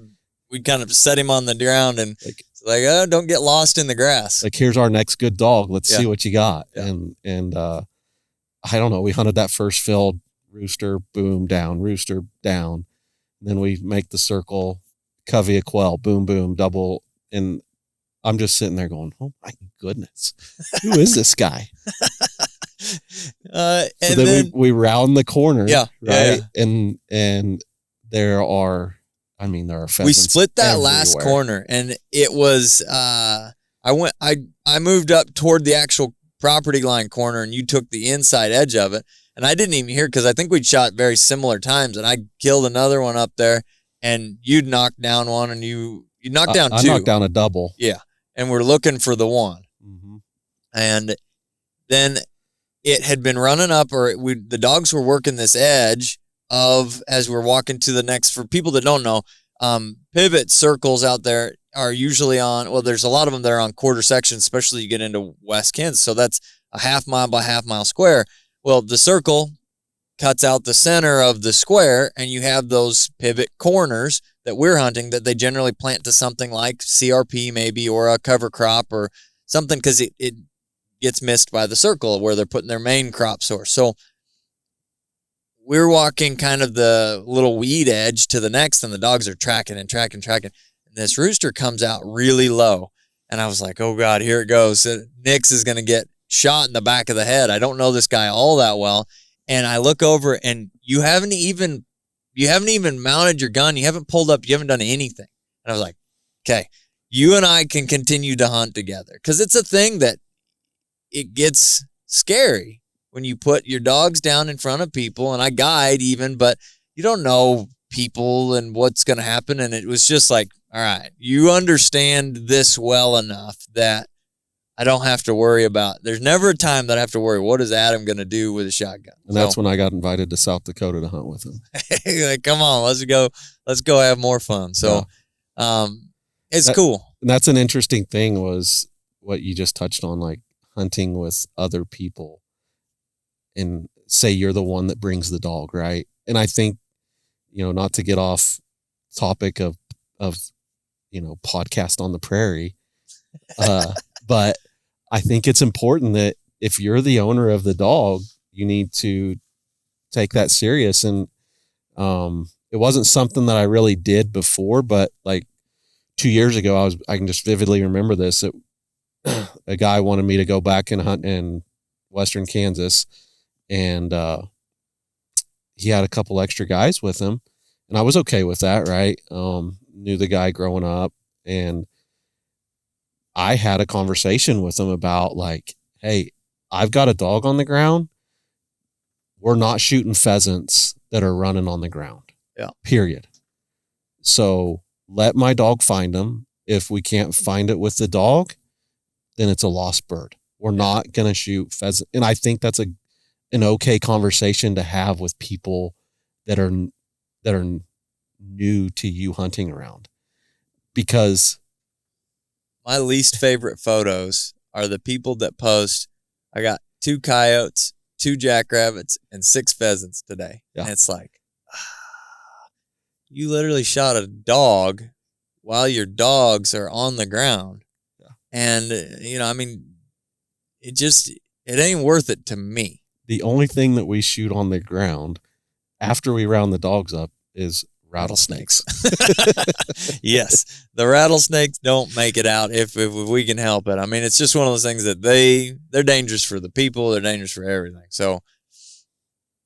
we kind of set him on the ground and like, don't get lost in the grass. Like, here's our next good dog. Let's see what you got. Yeah. And I don't know. We hunted that first field, rooster, boom, down, rooster, down. And then we make the circle, covey a quail, boom, boom, double. And I'm just sitting there going, oh my goodness, who is this guy? And so then we round the corner. Yeah. Right. Yeah. And there are pheasants. We split that everywhere. Last corner, and it was, I moved up toward the actual property line corner, and you took the inside edge of it. And I didn't even hear, because I think we'd shot very similar times, and I killed another one up there, and you'd knocked down one, and you knocked down 2. I knocked down a double. Yeah. And we're looking for the one. Mm-hmm. And then it had been running up, or the dogs were working this edge of, as we're walking to the next, for people that don't know, pivot circles out there are usually on, well, there's a lot of them that are on quarter sections, especially you get into West Kansas. So that's a half mile by half mile square. Well, the circle cuts out the center of the square, and you have those pivot corners that we're hunting that they generally plant to something like CRP maybe, or a cover crop or something, because it gets missed by the circle where they're putting their main crop source. So we're walking kind of the little weed edge to the next, and the dogs are tracking. And this rooster comes out really low. And I was like, oh God, here it goes. Nix is going to get shot in the back of the head. I don't know this guy all that well. And I look over, and you haven't even mounted your gun. You haven't pulled up. You haven't done anything. And I was like, okay, you and I can continue to hunt together. Because it's a thing that it gets scary when you put your dogs down in front of people, and I guide even, but you don't know people and what's going to happen. And it was just like, all right, you understand this well enough that I don't have to worry about, there's never a time that I have to worry, what is Adam going to do with a shotgun? And that's when I got invited to South Dakota to hunt with him. Like, come on, let's go have more fun. So, it's cool. And that's an interesting thing, was what you just touched on, like hunting with other people, and say you're the one that brings the dog, right? And I think, not to get off topic of podcast on the prairie, but I think it's important that if you're the owner of the dog, you need to take that serious. And it wasn't something that I really did before, but like 2 years ago, I can just vividly remember this. A guy wanted me to go back and hunt in Western Kansas, and he had a couple extra guys with him, and I was okay with that, right? Knew the guy growing up, and I had a conversation with him about like, hey, I've got a dog on the ground. We're not shooting pheasants that are running on the ground. Yeah. Period. So let my dog find them. If we can't find it with the dog, then it's a lost bird. We're not going to shoot pheasant. And I think that's an okay conversation to have with people that are new to you hunting around, because my least favorite photos are the people that post, I got 2 coyotes, 2 jackrabbits, and 6 pheasants today. Yeah. And it's like, you literally shot a dog while your dogs are on the ground. Yeah. And, I mean, it ain't worth it to me. The only thing that we shoot on the ground after we round the dogs up is rattlesnakes. Yes. The rattlesnakes don't make it out if we can help it. I mean, it's just one of those things that they're dangerous for the people. They're dangerous for everything. So,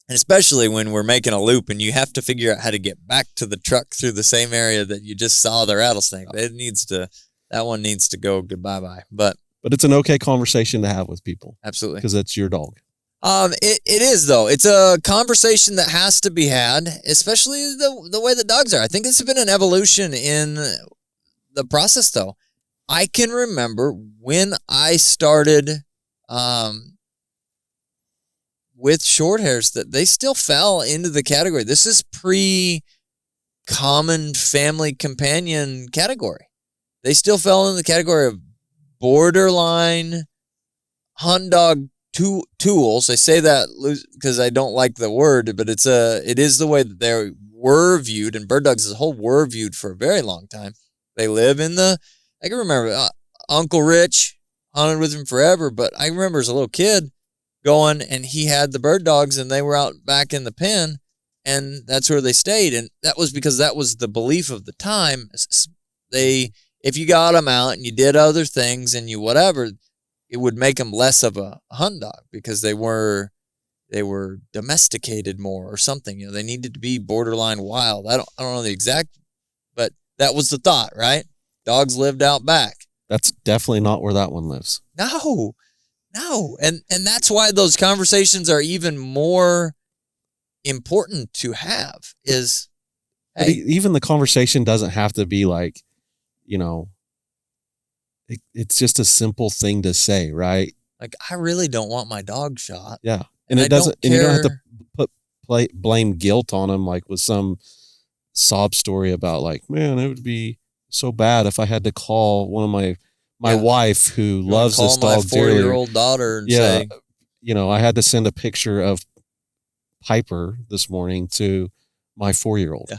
and especially when we're making a loop and you have to figure out how to get back to the truck through the same area that you just saw the rattlesnake. That one needs to go goodbye. But it's an okay conversation to have with people. Absolutely. Because it's your dog. It is, though. It's a conversation that has to be had, especially the way the dogs are. I think it's been an evolution in the process, though. I can remember when I started with short hairs that they still fell into the category. This is pre-common family companion category. They still fell in the category of borderline hunt dog tools. I say that because I don't like the word, but it is the way that they were viewed, and bird dogs as a whole were viewed for a very long time. They live in I can remember Uncle Rich hunted with him forever, but I remember as a little kid going, and he had the bird dogs, and they were out back in the pen, and that's where they stayed. And that was because that was the belief of the time. If you got them out and you did other things and you whatever, it would make them less of a hunt dog because they were domesticated more or something. They needed to be borderline wild. I don't know the exact, but that was the thought, right? Dogs lived out back. That's definitely not where that one lives. No. And that's why those conversations are even more important to have is, hey, even the conversation doesn't have to be like, it's just a simple thing to say, right? Like, I really don't want my dog shot. Yeah. And it doesn't, and you don't have to blame guilt on him, like with some sob story about like, man, it would be so bad if I had to call one of my wife who loves this dog dearly. My 4-year-old daughter and say, I had to send a picture of Piper this morning to my 4-year-old. Yeah.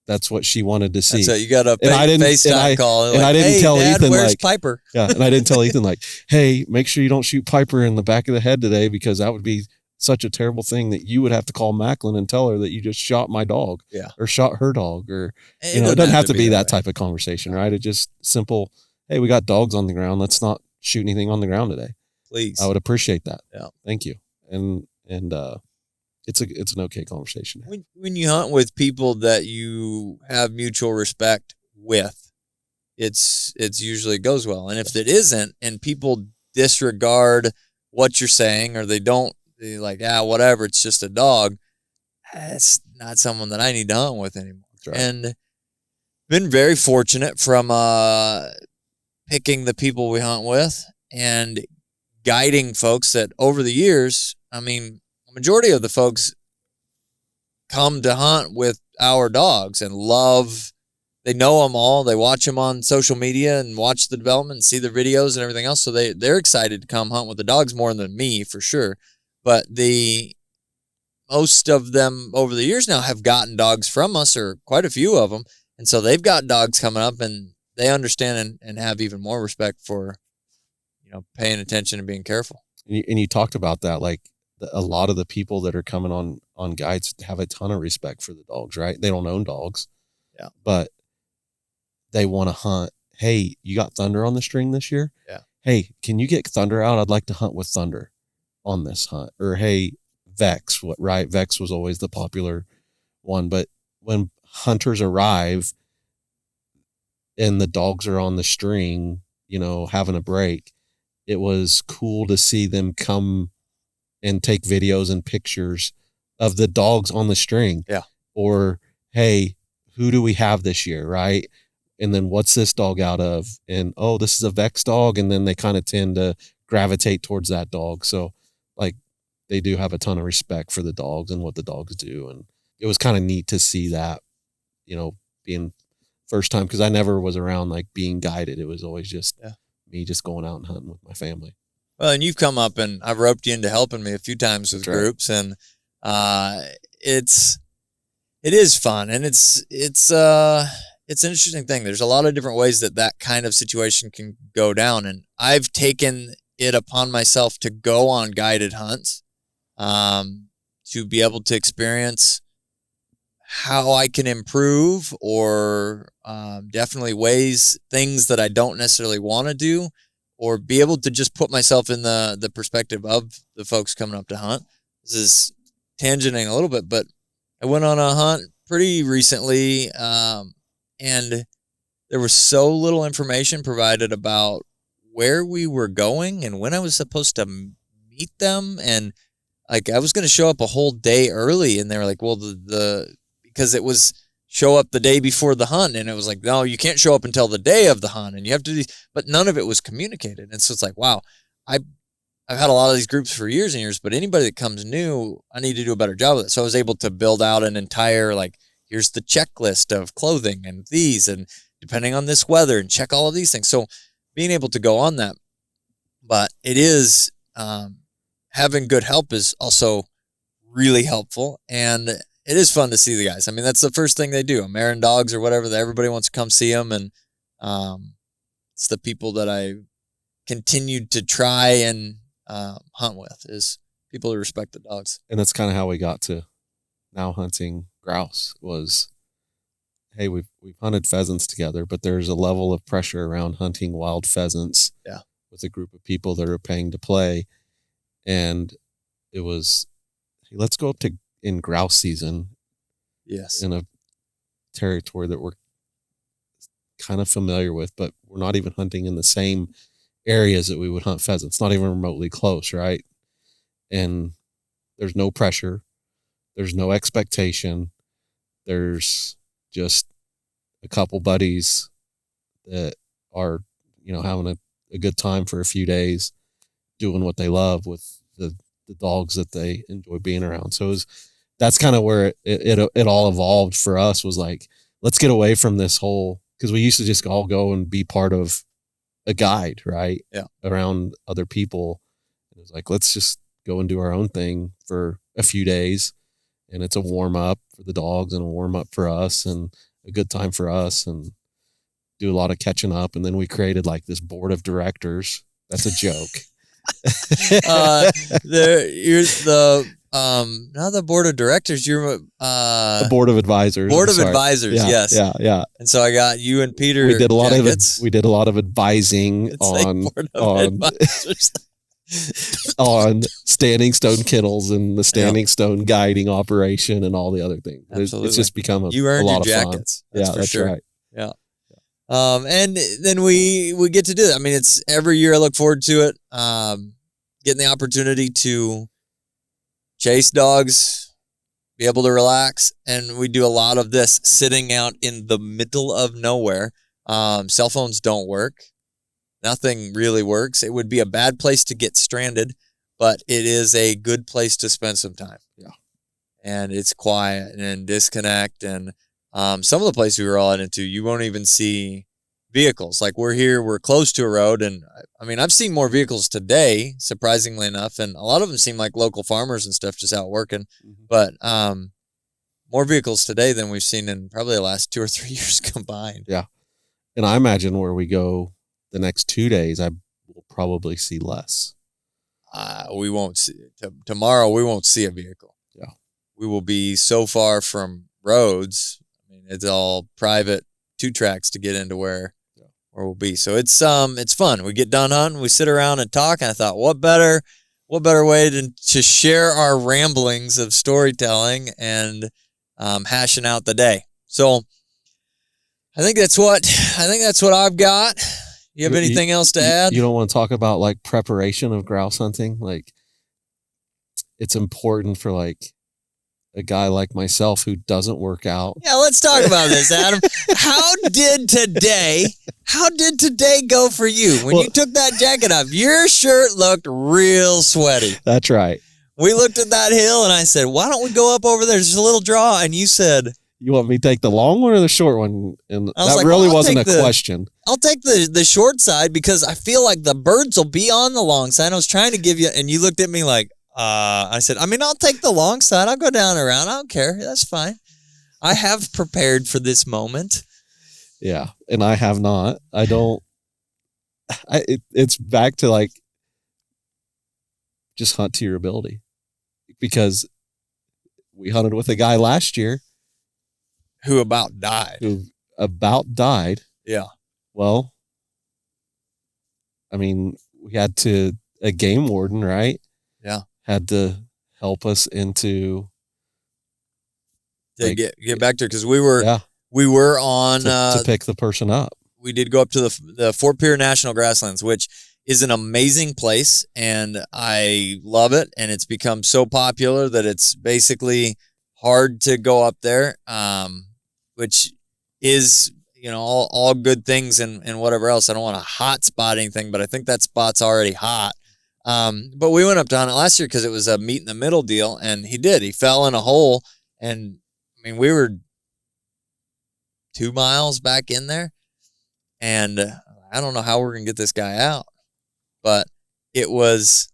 That's what she wanted to see. So you got a FaceTime call. And I didn't tell Ethan, where's Piper? Yeah, and I didn't tell Ethan, like, hey, make sure you don't shoot Piper in the back of the head today, because that would be such a terrible thing that you would have to call Macklin and tell her that you just shot my dog. Yeah. Or shot her dog. Or, it doesn't have to be that type of conversation, right? It's just simple, hey, we got dogs on the ground. Let's not shoot anything on the ground today. Please. I would appreciate that. Yeah. Thank you. And it's an okay conversation. When you hunt with people that you have mutual respect with, it's usually goes well. And if it isn't, and people disregard what you're saying, or they're like, whatever, it's just a dog, it's not someone that I need to hunt with anymore. Right. And been very fortunate from picking the people we hunt with and guiding folks that over the years, I mean, the majority of the folks come to hunt with our dogs and they know them all. They watch them on social media and watch the development and see the videos and everything else. So they're excited to come hunt with the dogs more than me, for sure. But most of them over the years now have gotten dogs from us, or quite a few of them. And so they've got dogs coming up, and they understand and have even more respect for, paying attention and being careful. And you talked about that, like, a lot of the people that are coming on guides have a ton of respect for the dogs, right? They don't own dogs. Yeah. But they want to hunt. Hey, you got Thunder on the string this year? Yeah. Hey, can you get Thunder out? I'd like to hunt with Thunder on this hunt. Or, hey, Vex, right? Vex was always the popular one. But when hunters arrive and the dogs are on the string, having a break, it was cool to see them come and take videos and pictures of the dogs on the string. Yeah. or, hey, who do we have this year, right? And then what's this dog out of? And, oh, this is a Vex dog. And then they kind of tend to gravitate towards that dog. So like they do have a ton of respect for the dogs and what the dogs do. And it was kind of neat to see that, you know, being first time, because I never was around like being guided. It was always just me just going out and hunting with my family. Well, and you've come up and I've roped you into helping me a few times with groups, and it is fun, and it's an interesting thing. There's a lot of different ways that kind of situation can go down, and I've taken it upon myself to go on guided hunts, to be able to experience how I can improve, or definitely things that I don't necessarily want to do, or be able to just put myself in the perspective of the folks coming up to hunt. This is tangenting a little bit, but I went on a hunt pretty recently, and there was so little information provided about where we were going and when I was supposed to meet them. And like, I was going to show up a whole day early, and they were like, well, because it was show up the day before the hunt. And it was like, no, you can't show up until the day of the hunt, and you have to do, but none of it was communicated. And so it's like, wow, I've had a lot of these groups for years and years, but anybody that comes new, I need to do a better job of it. So I was able to build out an entire, like, here's the checklist of clothing and these, and depending on this weather, and check all of these things. So being able to go on that, but it is, having good help is also really helpful. And it is fun to see the guys. I mean, that's the first thing they do. American dogs or whatever, everybody wants to come see them. And it's the people that I continued to try and hunt with, is people who respect the dogs. And that's kind of how we got to now hunting grouse. Was, hey, we've hunted pheasants together, but there's a level of pressure around hunting wild pheasants with a group of people that are paying to play. And it was, hey, let's go up to in grouse season. Yes. In a territory that we're kind of familiar with, but we're not even hunting in the same areas that we would hunt pheasants, not even remotely close, right? And there's no pressure. There's no expectation. There's just a couple buddies that are, you know, having a good time for a few days, doing what they love with the dogs that they enjoy being around. So that's kind of where it all evolved for us, was like, let's get away from this whole, because we used to just all go and be part of a guide, right? Yeah. Around other people. It was like, let's just go and do our own thing for a few days. And it's a warm up for the dogs and a warm up for us and a good time for us, and do a lot of catching up. And then we created like this board of directors. That's a joke. You're not the board of directors, you're the board of advisors. Board of advisors, yeah, yes. Yeah. And so I got you and Peter. We did a lot of advising on on Standing Stone Kennels and the Standing Stone guiding operation and all the other things. It's just become a lot of jackets. Fun. That's sure. Right. Yeah. And then we get to do it. I mean, it's every year I look forward to it. Getting the opportunity to chase dogs, be able to relax. And we do a lot of this sitting out in the middle of nowhere. Cell phones don't work. Nothing really works. It would be a bad place to get stranded, but it is a good place to spend some time. Yeah. And it's quiet and disconnect. And some of the places we were all into, you won't even see vehicles. Like, we're here, we're close to a road. And I mean, I've seen more vehicles today, surprisingly enough. And a lot of them seem like local farmers and stuff just out working. Mm-hmm. But more vehicles today than we've seen in probably the last 2 or 3 years combined. Yeah. And I imagine where we go the next 2 days, I will probably see less. We won't see tomorrow. We won't see a vehicle. Yeah. We will be so far from roads. I mean, it's all private 2 tracks to get into where we'll be. So it's fun. We get done hunting, we sit around and talk. And I thought, what better way to share our ramblings of storytelling and hashing out the day. So I think that's what I've got. You have anything else to add? You don't want to talk about like preparation of grouse hunting? Like, it's important for like a guy like myself who doesn't work out. Yeah, let's talk about this, Adam. How did today go for you? When you took that jacket off, your shirt looked real sweaty. That's right. We looked at that hill and I said, why don't we go up over there? There's a little draw. And you said, you want me to take the long one or the short one? And that like, really wasn't a question. I'll take the short side because I feel like the birds will be on the long side. I was trying to give you, and you looked at me like, I said, I'll take the long side. I'll go down and around. I don't care. That's fine. I have prepared for this moment. Yeah. And I have not. I don't. It's back to like, just hunt to your ability. Because we hunted with a guy last year. Who about died. Yeah. Well, we had a game warden, right? Yeah. Had to help us into get back to it because we were on to pick the person up. We did go up to the Fort Pierre National Grasslands, which is an amazing place, and I love it. And it's become so popular that it's basically hard to go up there, which is all good things and whatever else. I don't want to hot spot anything, but I think that spot's already hot. But we went up to hunt it last year because it was a meet in the middle deal, and he fell in a hole, and we were 2 miles back in there, and I don't know how we're gonna get this guy out, but it was,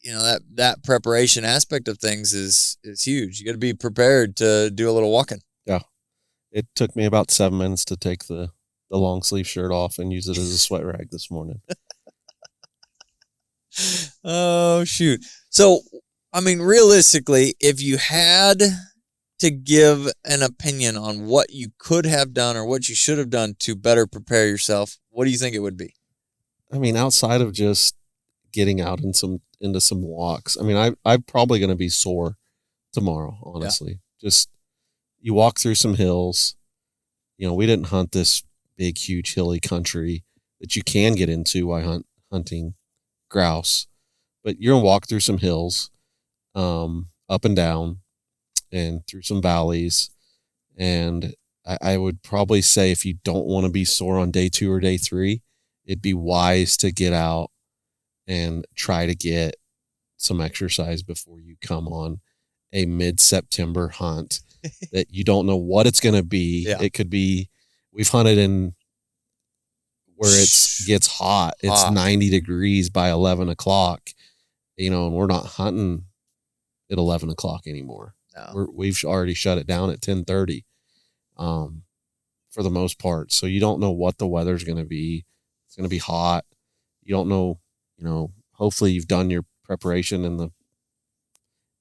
that preparation aspect of things is huge. You got to be prepared to do a little walking. Yeah, it took me about 7 minutes to take the long sleeve shirt off and use it as a sweat rag this morning. Oh, shoot. So, realistically, if you had to give an opinion on what you could have done or what you should have done to better prepare yourself, what do you think it would be? Outside of just getting out into some walks, I'm probably going to be sore tomorrow, honestly. Yeah. Just, you walk through some hills. We didn't hunt this big, huge, hilly country that you can get into while hunting grouse, but you're gonna walk through some hills, up and down, and through some valleys. And I would probably say if you don't want to be sore on day 2 or day 3, it'd be wise to get out and try to get some exercise before you come on a mid-September hunt that you don't know what it's going to be. Yeah. It could be, we've hunted in where it gets hot. It's 90 degrees by 11 o'clock, and we're not hunting at 11 o'clock anymore. No. We've already shut it down at 10:30 for the most part. So you don't know what the weather's going to be. It's going to be hot. You don't know, hopefully you've done your preparation in the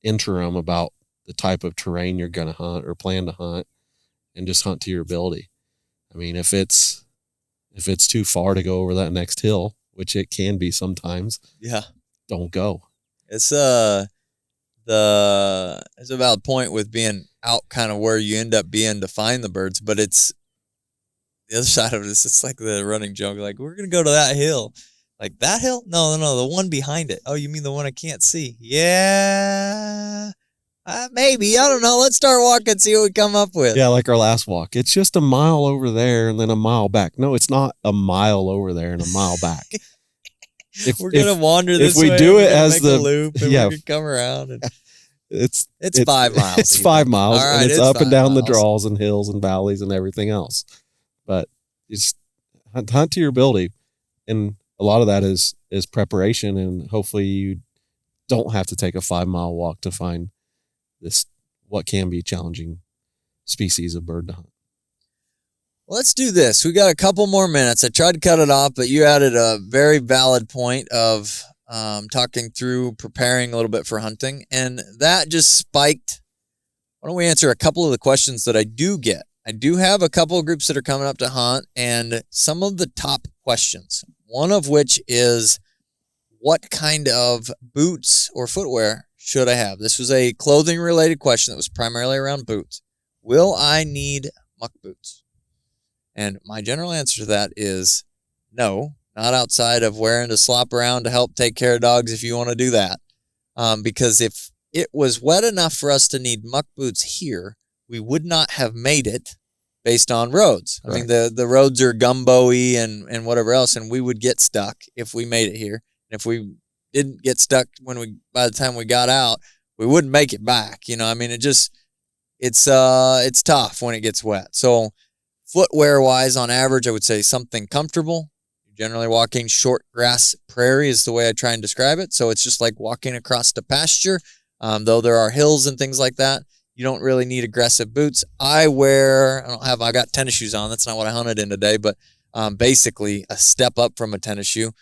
interim about the type of terrain you're going to hunt or plan to hunt, and just hunt to your ability. If it's too far to go over that next hill, which it can be sometimes, don't go. It's a valid point with being out kind of where you end up being to find the birds, but it's the other side of this. It's like the running joke, like, we're going to go to that hill. Like, that hill? No, the one behind it. Oh, you mean the one I can't see? Yeah. Maybe. I don't know. Let's start walking, see what we come up with. Yeah, like our last walk. It's just a mile over there and then a mile back. No, it's not a mile over there and a mile back. We're going to wander this way. If we do it as the loop, and we're going to come around. And it's 5 miles. It's 5 miles, right, and it's up and down the draws and hills and valleys and everything else. But it's hunt to your ability, and a lot of that is preparation, and hopefully you don't have to take a 5 mile walk to find this, what can be a challenging species of bird to hunt. Let's do this. We got a couple more minutes. I tried to cut it off, but you added a very valid point of talking through preparing a little bit for hunting, and that just spiked. Why don't we answer a couple of the questions that I do get? I do have a couple of groups that are coming up to hunt, and some of the top questions, one of which is, what kind of boots or footwear should I have? This was a clothing-related question that was primarily around boots. Will I need muck boots? And my general answer to that is no, not outside of wearing to slop around to help take care of dogs if you want to do that. Because if it was wet enough for us to need muck boots here, we would not have made it based on roads. Correct. I mean, the roads are gumbo-y and whatever else, and we would get stuck if we made it here. And if we didn't get stuck by the time we got out, we wouldn't make it back. You know, I mean, it's tough when it gets wet. So footwear wise, on average, I would say something comfortable. Generally walking short grass prairie is the way I try and describe it. So it's just like walking across the pasture. Though there are hills and things like that, you don't really need aggressive boots. I got tennis shoes on. That's not what I hunted in today, but basically a step up from a tennis shoe.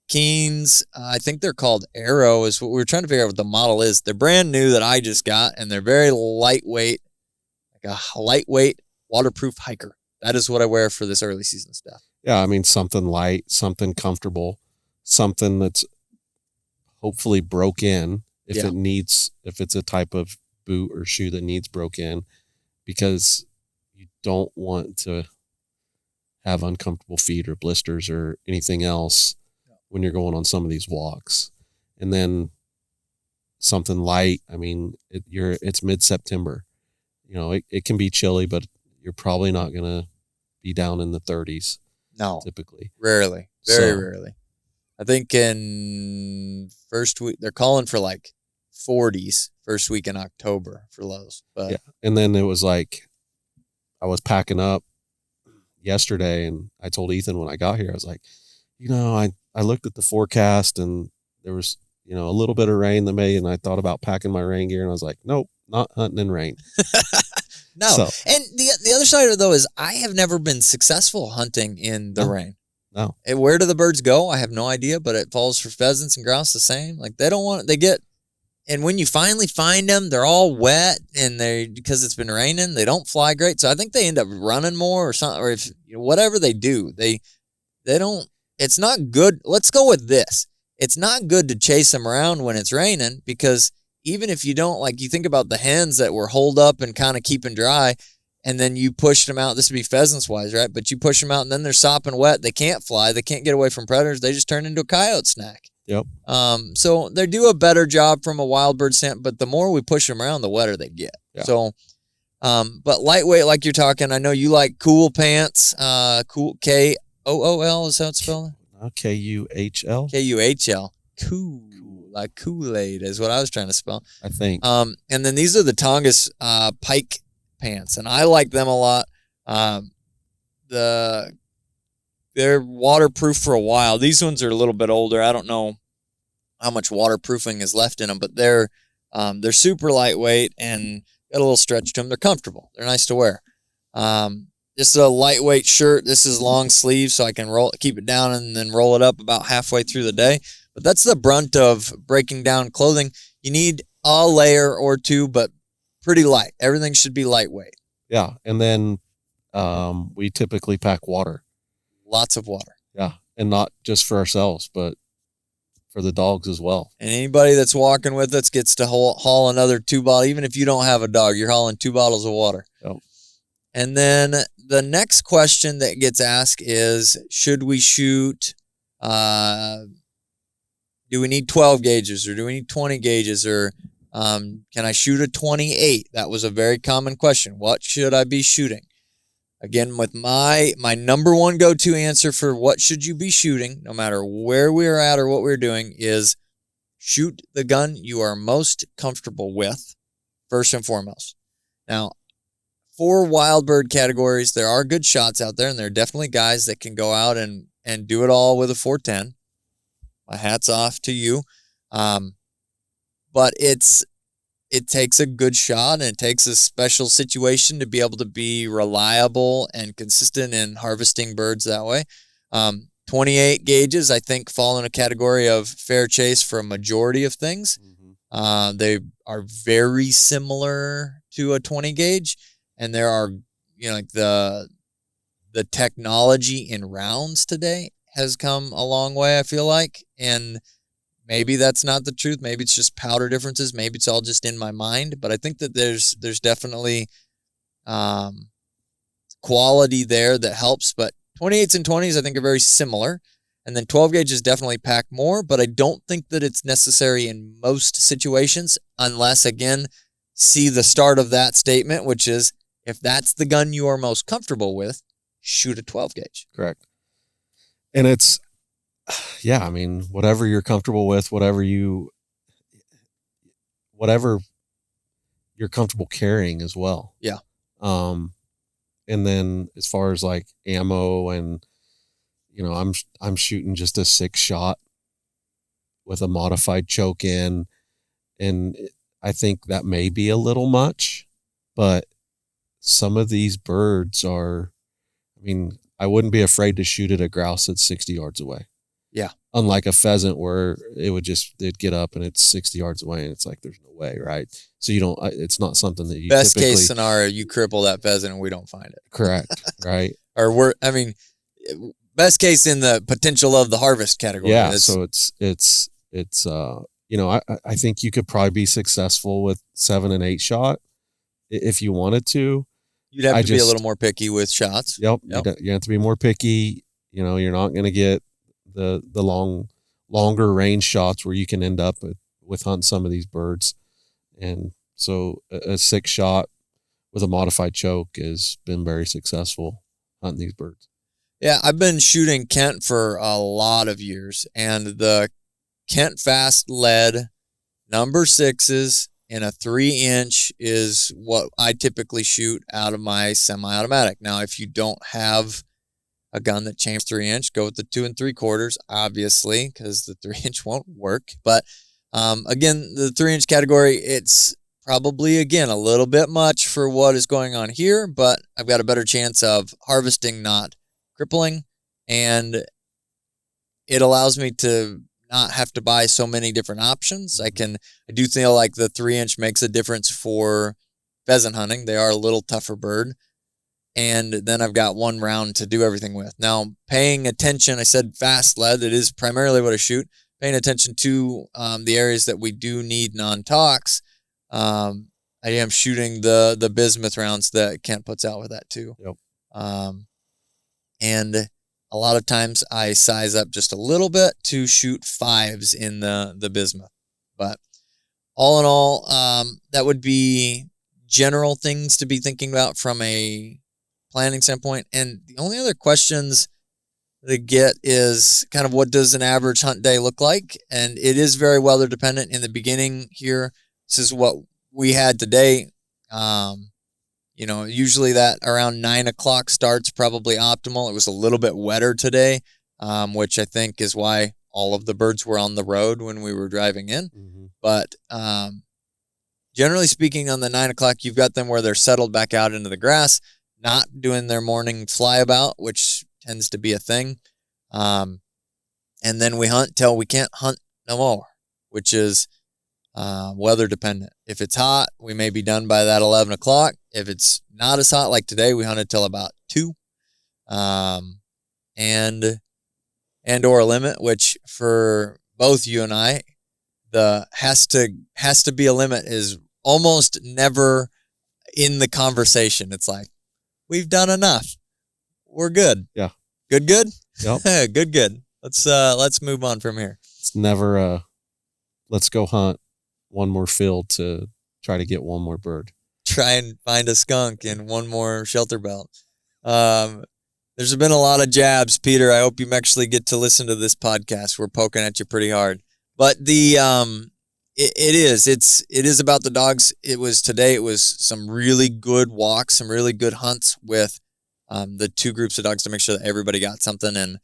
Keens, I think they're called Arrow, is what we were trying to figure out what the model is. They're brand new that I just got, and they're very lightweight, like a lightweight waterproof hiker. That is what I wear for this early season stuff. Yeah, I mean, something light, something comfortable, something that's hopefully broke in if it's a type of boot or shoe that needs broke in, because you don't want to have uncomfortable feet or blisters or anything else when you're going on some of these walks. And then something light. I mean, it's mid-September. You know, it can be chilly, but you're probably not going to be down in the 30s. No, typically. Rarely. Very rarely. I think in first week, they're calling for like 40s first week in October for lows. But yeah. And then it was like, I was packing up yesterday and I told Ethan when I got here, I was like, you know, I looked at the forecast and there was, you know, a little bit of rain that May, and I thought about packing my rain gear and I was like, nope, not hunting in rain. No. So, and the other side of it though is I have never been successful hunting in the rain. No. And where do the birds go? I have no idea, but it falls for pheasants and grouse the same. Like and when you finally find them, they're all wet and because it's been raining, they don't fly great. So I think they end up running more or something, or if whatever they do, they don't, it's not good. Let's go with this. It's not good to chase them around when it's raining, because even if you don't, like, you think about the hens that were holed up and kind of keeping dry, and then you push them out. This would be pheasants wise, right? But you push them out and then they're sopping wet. They can't fly. They can't get away from predators. They just turn into a coyote snack. Yep. So they do a better job from a wild bird stand, but the more we push them around, the wetter they get. Yeah. So, but lightweight, like you're talking, I know you like cool pants, cool, Kool, is that it's spelled? Kuhl. Kuhl. Cool. Like Kool-Aid is what I was trying to spell. I think. And then these are the Tongass pike pants, and I like them a lot. They're waterproof for a while. These ones are a little bit older. I don't know how much waterproofing is left in them, but they're super lightweight and got a little stretch to them. They're comfortable. They're nice to wear. This is a lightweight shirt. This is long sleeve, so I can keep it down and then roll it up about halfway through the day. But that's the brunt of breaking down clothing. You need a layer or two, but pretty light. Everything should be lightweight. Yeah, and then we typically pack water. Lots of water. Yeah, and not just for ourselves, but for the dogs as well. And anybody that's walking with us gets to haul another 2 bottles. Even if you don't have a dog, you're hauling 2 bottles of water. Yep. And then the next question that gets asked is, should we shoot, do we need 12 gauges or do we need 20 gauges, or can I shoot a 28? That was a very common question. What should I be shooting? Again, with my number one go-to answer for what should you be shooting, no matter where we're at or what we're doing, is shoot the gun you are most comfortable with, first and foremost. Now, for wild bird categories, there are good shots out there, and there are definitely guys that can go out and do it all with a 410. My hat's off to you. But it takes a good shot, and it takes a special situation to be able to be reliable and consistent in harvesting birds that way. 28 gauges, I think, fall in a category of fair chase for a majority of things. Mm-hmm. They are very similar to a 20 gauge, and there are, like the technology in rounds today has come a long way, I feel like, and maybe that's not the truth. Maybe it's just powder differences. Maybe it's all just in my mind. But I think that there's definitely quality there that helps. But 28s and 20s, I think, are very similar. And then 12 gauges definitely pack more, but I don't think that it's necessary in most situations unless, again, see the start of that statement, which is if that's the gun you are most comfortable with, shoot a 12 gauge. Correct. And it's, yeah, I mean, whatever you're comfortable with, whatever you're comfortable carrying as well. Yeah. And then as far as like ammo and, I'm shooting just a 6-shot with a modified choke in. And I think that may be a little much, but some of these birds are, I wouldn't be afraid to shoot at a grouse that's 60 yards away. Yeah. Unlike a pheasant where they'd get up and it's 60 yards away and it's like, there's no way. Right. So it's not something that you Best typically, case scenario, you cripple that pheasant and we don't find it. Correct. Right. Or best case in the potential of the harvest category. Yeah. So it's I think you could probably be successful with 7 and 8 shot if you wanted to. You'd have to be a little more picky with shots. Yep. You have to be more picky. You're not going to get the longer range shots where you can end up with hunting some of these birds. And so a 6 shot with a modified choke has been very successful hunting these birds. Yeah, I've been shooting Kent for a lot of years, and the Kent Fast lead number 6s in a 3-inch is what I typically shoot out of my semi-automatic. Now, if you don't have a gun that chambers 3-inch, go with the 2 3/4, obviously, because the 3-inch won't work. But again, the 3-inch category, it's probably, again, a little bit much for what is going on here, but I've got a better chance of harvesting, not crippling, and it allows me to not have to buy so many different options. I do feel like the 3-inch makes a difference for pheasant hunting. They are a little tougher bird. And then I've got one round to do everything with. Now, paying attention, I said fast lead, it is primarily what I shoot. Paying attention to the areas that we do need non-tox. I am shooting the bismuth rounds that Kent puts out with that too. Yep. And a lot of times I size up just a little bit to shoot 5s in the bismuth. But all in all, that would be general things to be thinking about from a planning standpoint. And the only other questions to get is kind of what does an average hunt day look like? And it is very weather dependent. In the beginning here, this is what we had today. Usually that around 9 o'clock start's probably optimal. It was a little bit wetter today, which I think is why all of the birds were on the road when we were driving in. Mm-hmm. But generally speaking, on the 9 o'clock, you've got them where they're settled back out into the grass, not doing their morning flyabout, which tends to be a thing. And then we hunt till we can't hunt no more, which is weather dependent. If it's hot, we may be done by that 11 o'clock. If it's not as hot, like today, we hunted till about 2. And or a limit, which for both you and I, the has to be a limit is almost never in the conversation. It's like, we've done enough. We're good. Yeah. Good. Yep. Good. Let's move on from here. It's never let's go hunt one more field to try to get one more bird. Try and find a skunk and one more shelter belt. There's been a lot of jabs, Peter. I hope you actually get to listen to this podcast. We're poking at you pretty hard. But it is about the dogs. It was some really good walks, some really good hunts with the 2 groups of dogs to make sure that everybody got something. And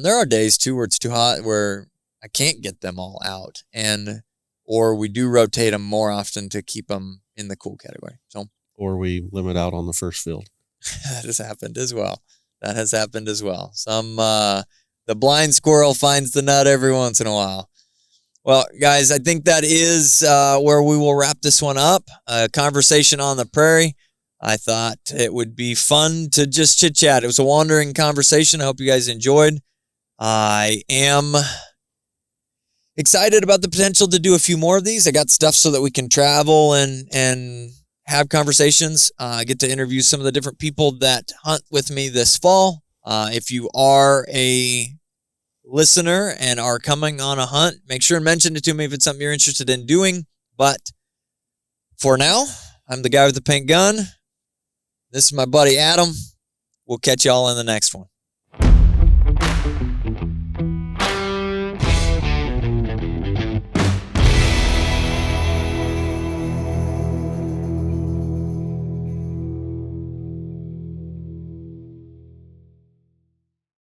there are days too where it's too hot where I can't get them all out, or we do rotate them more often to keep them in the cool category. Or we limit out on the first field. That has happened as well. Some the blind squirrel finds the nut every once in a while. Well, guys, I think that is where we will wrap this one up. A conversation on the prairie. I thought it would be fun to just chit-chat. It was a wandering conversation. I hope you guys enjoyed. I am excited about the potential to do a few more of these. I got stuff so that we can travel and have conversations. I get to interview some of the different people that hunt with me this fall. If you are a listener and are coming on a hunt, make sure and mention it to me if it's something you're interested in doing. But for now, I'm the guy with the pink gun. This is my buddy Adam. We'll catch y'all in the next one.